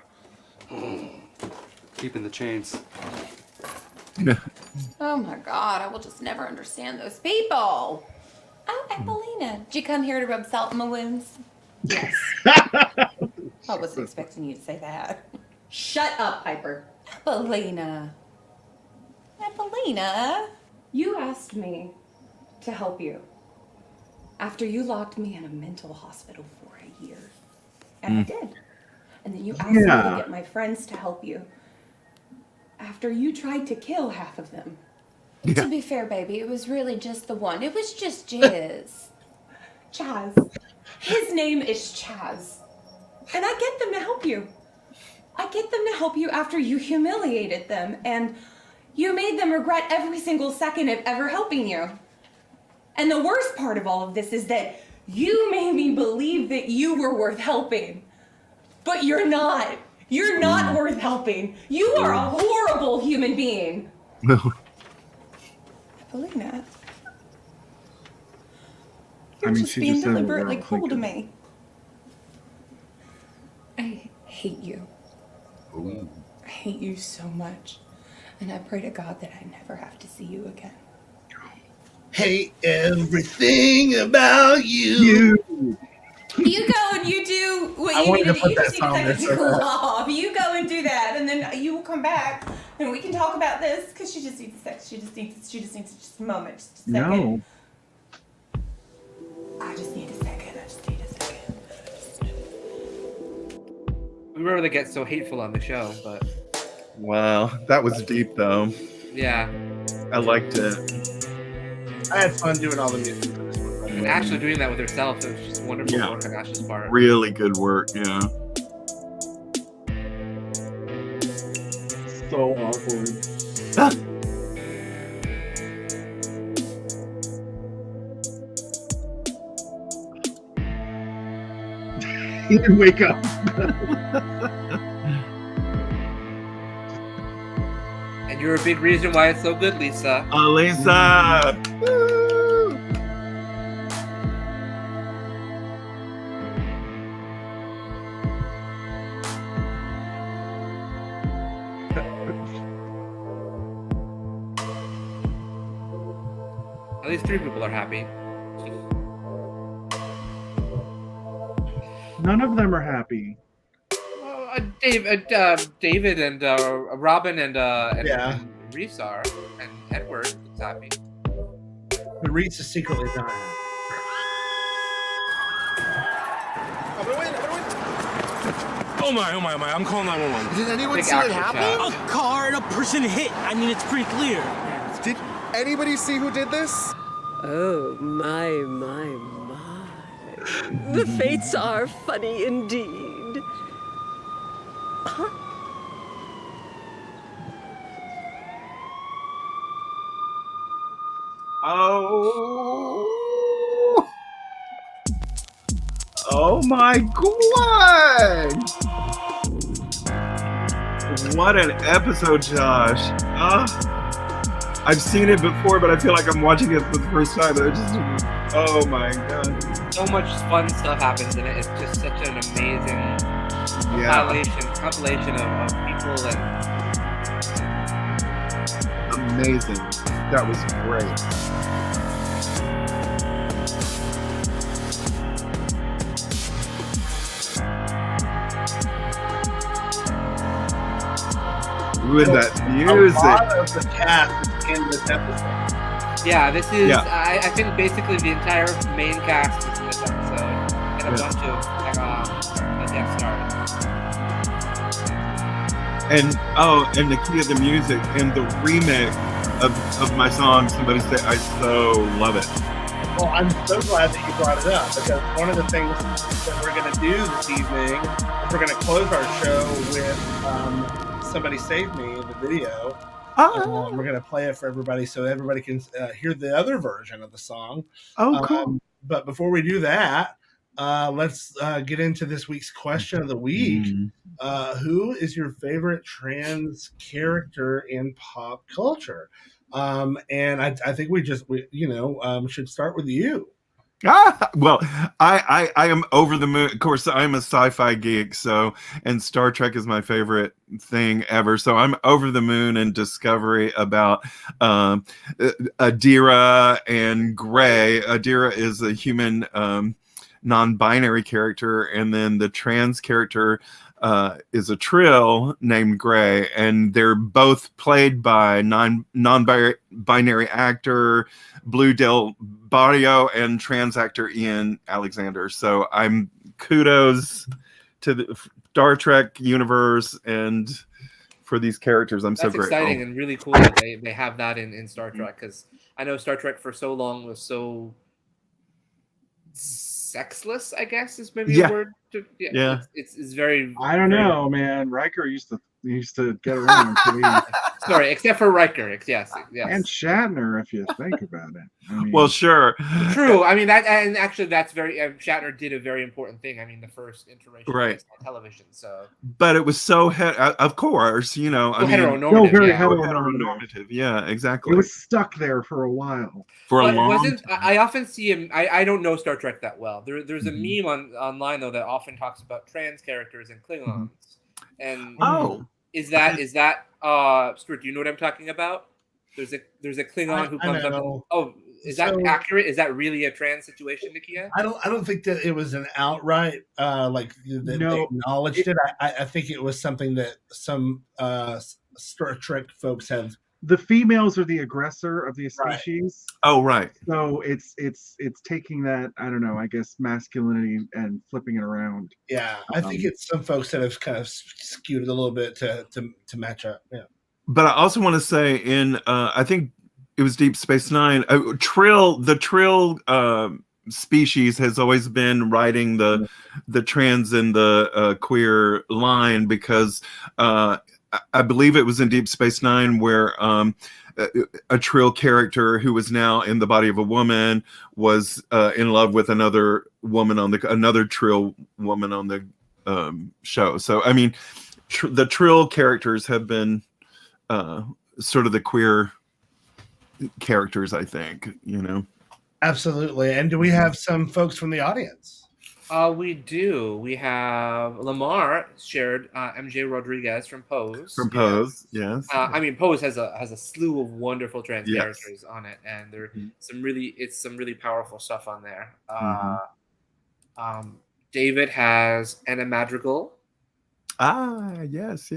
Keeping the chains. Oh my God, I will just never understand those people. Oh, Evelina, did you come here to rub salt in my wounds? Yes. I wasn't expecting you to say that. Shut up, Piper. Evelina. Evelina, you asked me to help you after you locked me in a mental hospital for a year. And I did. And then you asked me to get my friends to help you after you tried to kill half of them. Yeah. To be fair, baby, it was really just the one. It was just Jizz. Chaz. His name is Chaz. And I get them to help you. I get them to help you after you humiliated them and you made them regret every single second of ever helping you. And the worst part of all of this is that you made me believe that you were worth helping. But you're not. You're not worth helping. You are a horrible human being. No. Evelina. I You're mean, just she being just said deliberately we're cruel to thinking. me. I hate you. Ooh. I hate you so much. And I pray to God that I never have to see you again. Hate everything about you. You go and you do what I you wanted need to put you that just need song a there second so to cool bad. off. You go and do that, and then you will come back, and we can talk about this because she just needs a second. She just needs just a moment, just a second. No. I just need a second. I just need a second. We rarely get so hateful on the show, but Wow, that was deep though. yeah. I liked it. I had fun doing all the music for this one. And Ashley doing that with herself, it was just wonderful work on Ashley's part. Really good work, yeah. So awkward. He didn't wake up. And you're a big reason why it's so good, Lisa. Lisa! At least 3 people are happy. None of them are happy. David and Robin and Yeah. Reese are, and Edward is happy. But Reese is secretly dying. Oh my, I'm calling 911. Did anyone Big see it action happen? shot. A car and a person hit. I mean, it's pretty clear. Did anybody see who did this? Oh, my. The fates are funny indeed. Huh? Oh my God! What an episode, Josh. I've seen it before, but I feel like I'm watching it for the first time. Oh my God. So much fun stuff happens in it. It's just such an amazing compilation of people and Amazing. That was great. With that music. A lot of the cast is in this episode. yeah, this is Yeah. I think basically the entire main cast is in this episode, and a bunch of guest stars. And Nakia, the music and the remix of my song, Somebody Say, I so love it. Well, I'm so glad that you brought it up because one of the things that we're going to do this evening is we're going to close our show with Somebody Save Me, the video. We're going to play it for everybody so everybody can hear the other version of the song. Oh, cool. But before we do that, let's get into this week's question of the week. Who is your favorite trans character in pop culture? And I think we should start with you. Well, I am over the moon. Of course, I'm a sci-fi geek, and Star Trek is my favorite thing ever. So I'm over the moon in Discovery about Adira and Gray. Adira is a human non-binary character, and then the trans character is a Trill named Gray, and they're both played by non-binary actor Blue Del Barrio and trans actor Ian Alexander. So I'm kudos to the Star Trek universe and for these characters. I'm so grateful. That's exciting and really cool that they have that in Star Trek, because I know Star Trek for so long was so sexless, I guess is maybe a word. It's very. I don't know, man. Riker used to get around. Sorry, except for Riker, yes. And Shatner, if you think about it. I mean, well, sure. True. I mean that, and actually, that's very. Shatner did a very important thing. I mean, the first iteration right on television. So, but it was so of course, I mean, heteronormative. Very heteronormative. Yeah, exactly. It was stuck there for a while. For a long time. I often see him. I don't know Star Trek that well. There's a meme online though that often talks about trans characters and Klingons. And is that Stuart? Do you know what I'm talking about? There's a Klingon who comes up. Oh, is that accurate? Is that really a trans situation, Nakia? I don't think that it was an outright they acknowledged it. I think it was something that some Star Trek folks have. The females are the aggressor of the species. Right. Oh, right. So it's taking that, I don't know, I guess masculinity and flipping it around. Yeah, I think it's some folks that have kind of skewed it a little bit to match up. Yeah. But I also want to say I think it was Deep Space Nine. The Trill species has always been riding the trans and the queer line, because I believe it was in Deep Space Nine where a Trill character who was now in the body of a woman was in love with another woman another Trill woman on the show. So I mean, the Trill characters have been sort of the queer characters, I think. Absolutely. And do we have some folks from the audience? We do. We have Lamar shared MJ Rodriguez from Pose. From Pose, yes. I mean, Pose has a slew of wonderful trans characters on it, and there's some really powerful stuff on there. David has Anna Madrigal. Yes.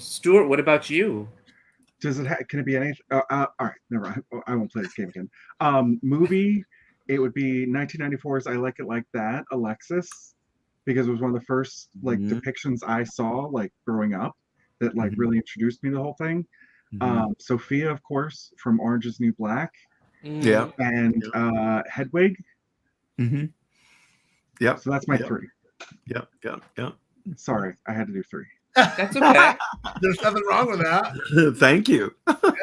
Stuart, what about you? Does it can it be any? All right, never mind. I won't play this game again. Movie. It would be 1994's I Like It Like That, Alexis, because it was one of the first depictions I saw growing up that really introduced me to the whole thing. Sophia, of course, from Orange Is the New Black. Yeah. And Hedwig. Yep. So that's my three. Yep. Sorry, I had to do three. That's okay. There's nothing wrong with that. Thank you.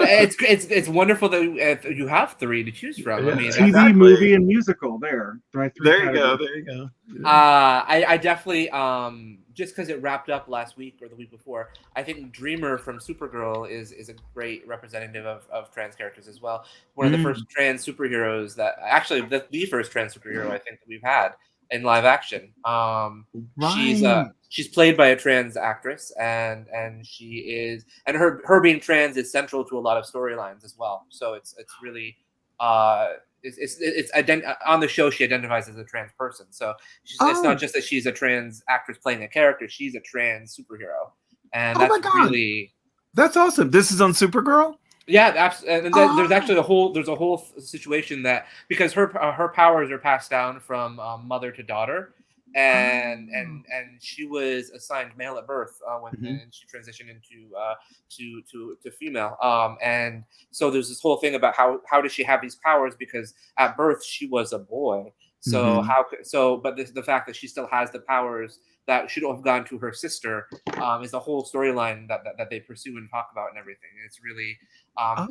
It's wonderful that you have three to choose from. Yeah. I mean, TV, movie, and musical. There you go. Yeah. I definitely just because it wrapped up last week or the week before, I think Dreamer from Supergirl is a great representative of trans characters as well. One of the first trans superheroes that actually the first trans superhero I think that we've had in live action. She's played by a trans actress, and she is, and her being trans is central to a lot of storylines as well. So it's really it's on the show she identifies as a trans person. So it's not just that she's a trans actress playing a character; she's a trans superhero, and that's awesome. This is on Supergirl. Yeah, absolutely. And there's actually a whole situation that because her powers are passed down from mother to daughter, and she was assigned male at birth when she transitioned into to female. And so there's this whole thing about how does she have these powers, because at birth she was a boy, So Mhm. but the fact that she still has the powers that should have gone to her sister is the whole storyline that they pursue and talk about and everything. And it's really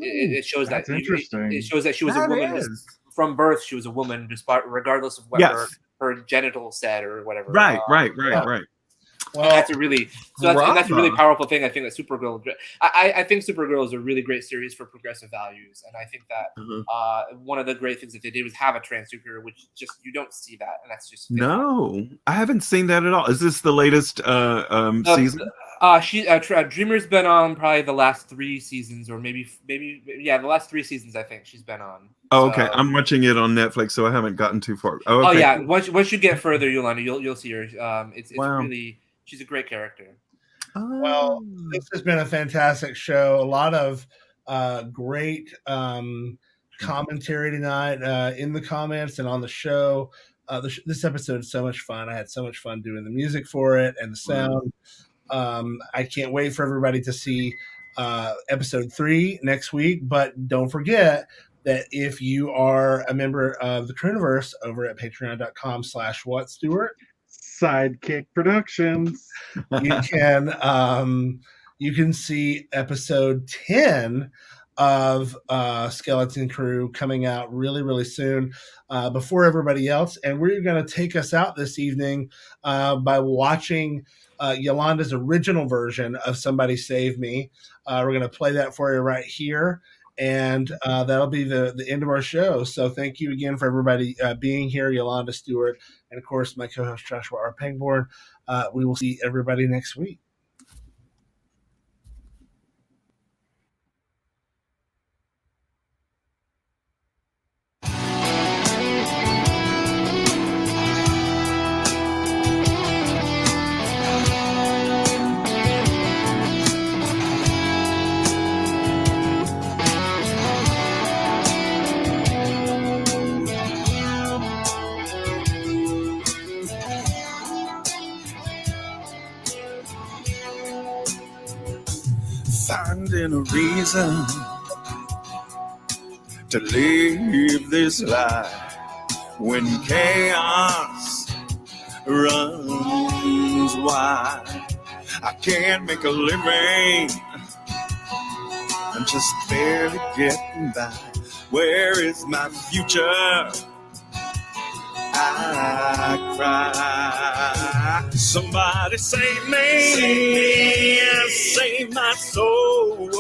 it shows that that's interesting. it shows that she was a That woman is. from birth. She was a woman, despite regardless of what Yes. her genitals said or whatever. Right. And that's a really that's a really Bravo. powerful thing. I think that Supergirl. I think Supergirl is a really great series for progressive values, and I think that one of the great things that they did was have a trans superhero, which just you don't see that, and that's just No, I haven't seen that at all. Is this the latest season? Dreamer's been on probably the last 3 seasons, or maybe the last 3 seasons. I think she's been on. Oh, okay. I'm watching it on Netflix, so I haven't gotten too far. Oh, okay. Oh yeah. Once you get further, Yolanda, you'll see her. It's Wow. really she's a great character. Well, this has been a fantastic show. A lot of great commentary tonight in the comments and on the show. This episode is so much fun. I had so much fun doing the music for it and the sound. I can't wait for everybody to see episode 3 next week. But don't forget that if you are a member of the Crewniverse over at patreon.com/what, Stuart? SideKick Productions. You can see episode 10 of Skeleton Crew coming out really, really soon before everybody else. And we're going to take us out this evening by watching Yolanda's original version of Somebody Save Me. We're going to play that for you right here. And that'll be the end of our show. So thank you again for everybody being here, Yolanda, Stewart, and of course my co-host Joshua R. Pangborn. We will see everybody next week. Finding a reason to live this life when chaos runs wide. I can't make a living, I'm just barely getting by. Where is my future? I cry. Somebody save me, save my soul.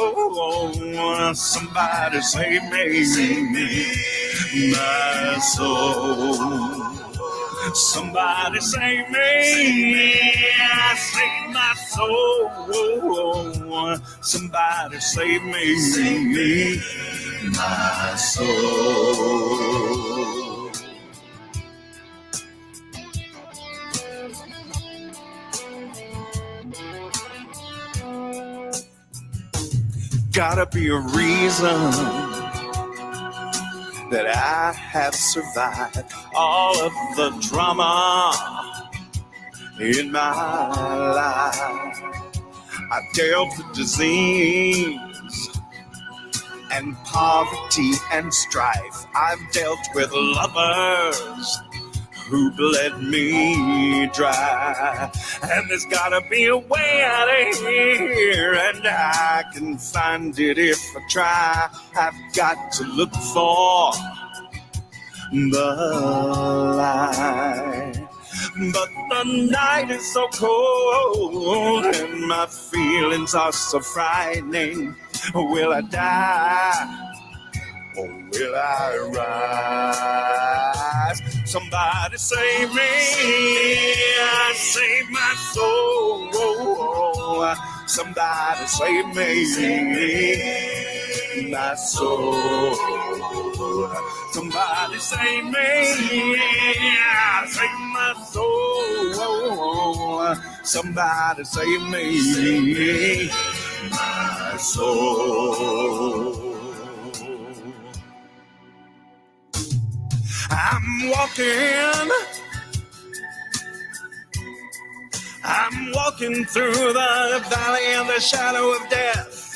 Somebody save me, my soul. Somebody save me, save my soul. Somebody save me, my soul. Gotta be a reason that I have survived all of the drama in my life. I've dealt with disease and poverty and strife. I've dealt with lovers who bled me dry. And there's gotta be a way out of here, and I can find it if I try. I've got to look for the light. But the night is so cold and my feelings are so frightening. Will I die? Or will I rise? Somebody save me, save my soul. Somebody save me, my soul. Somebody save me, save my soul. Somebody save me, my soul. I'm walking through the valley of the shadow of death.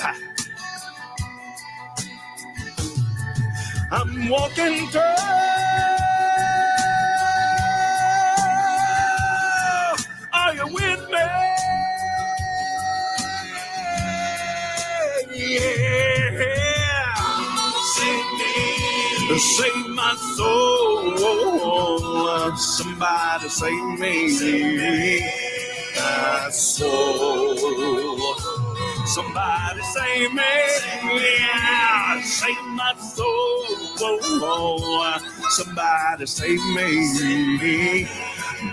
I'm walking through save my soul. Somebody save me. My soul. Somebody save me. Yeah, save my soul. Somebody save me.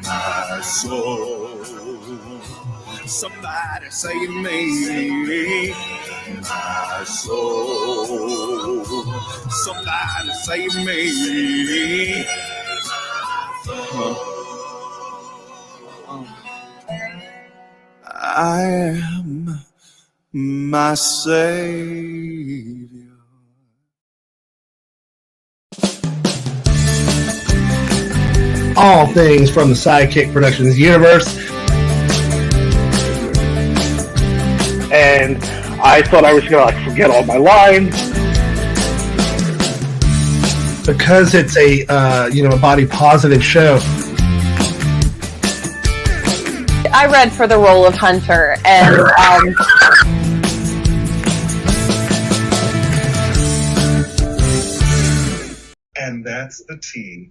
My soul. Somebody save me. My soul. Somebody save me. I am my Savior. All things from the SideKick Productions universe. And I thought I was going to forget all my lines. Because it's a a body positive show. I read for the role of Hunter, and and that's the tea.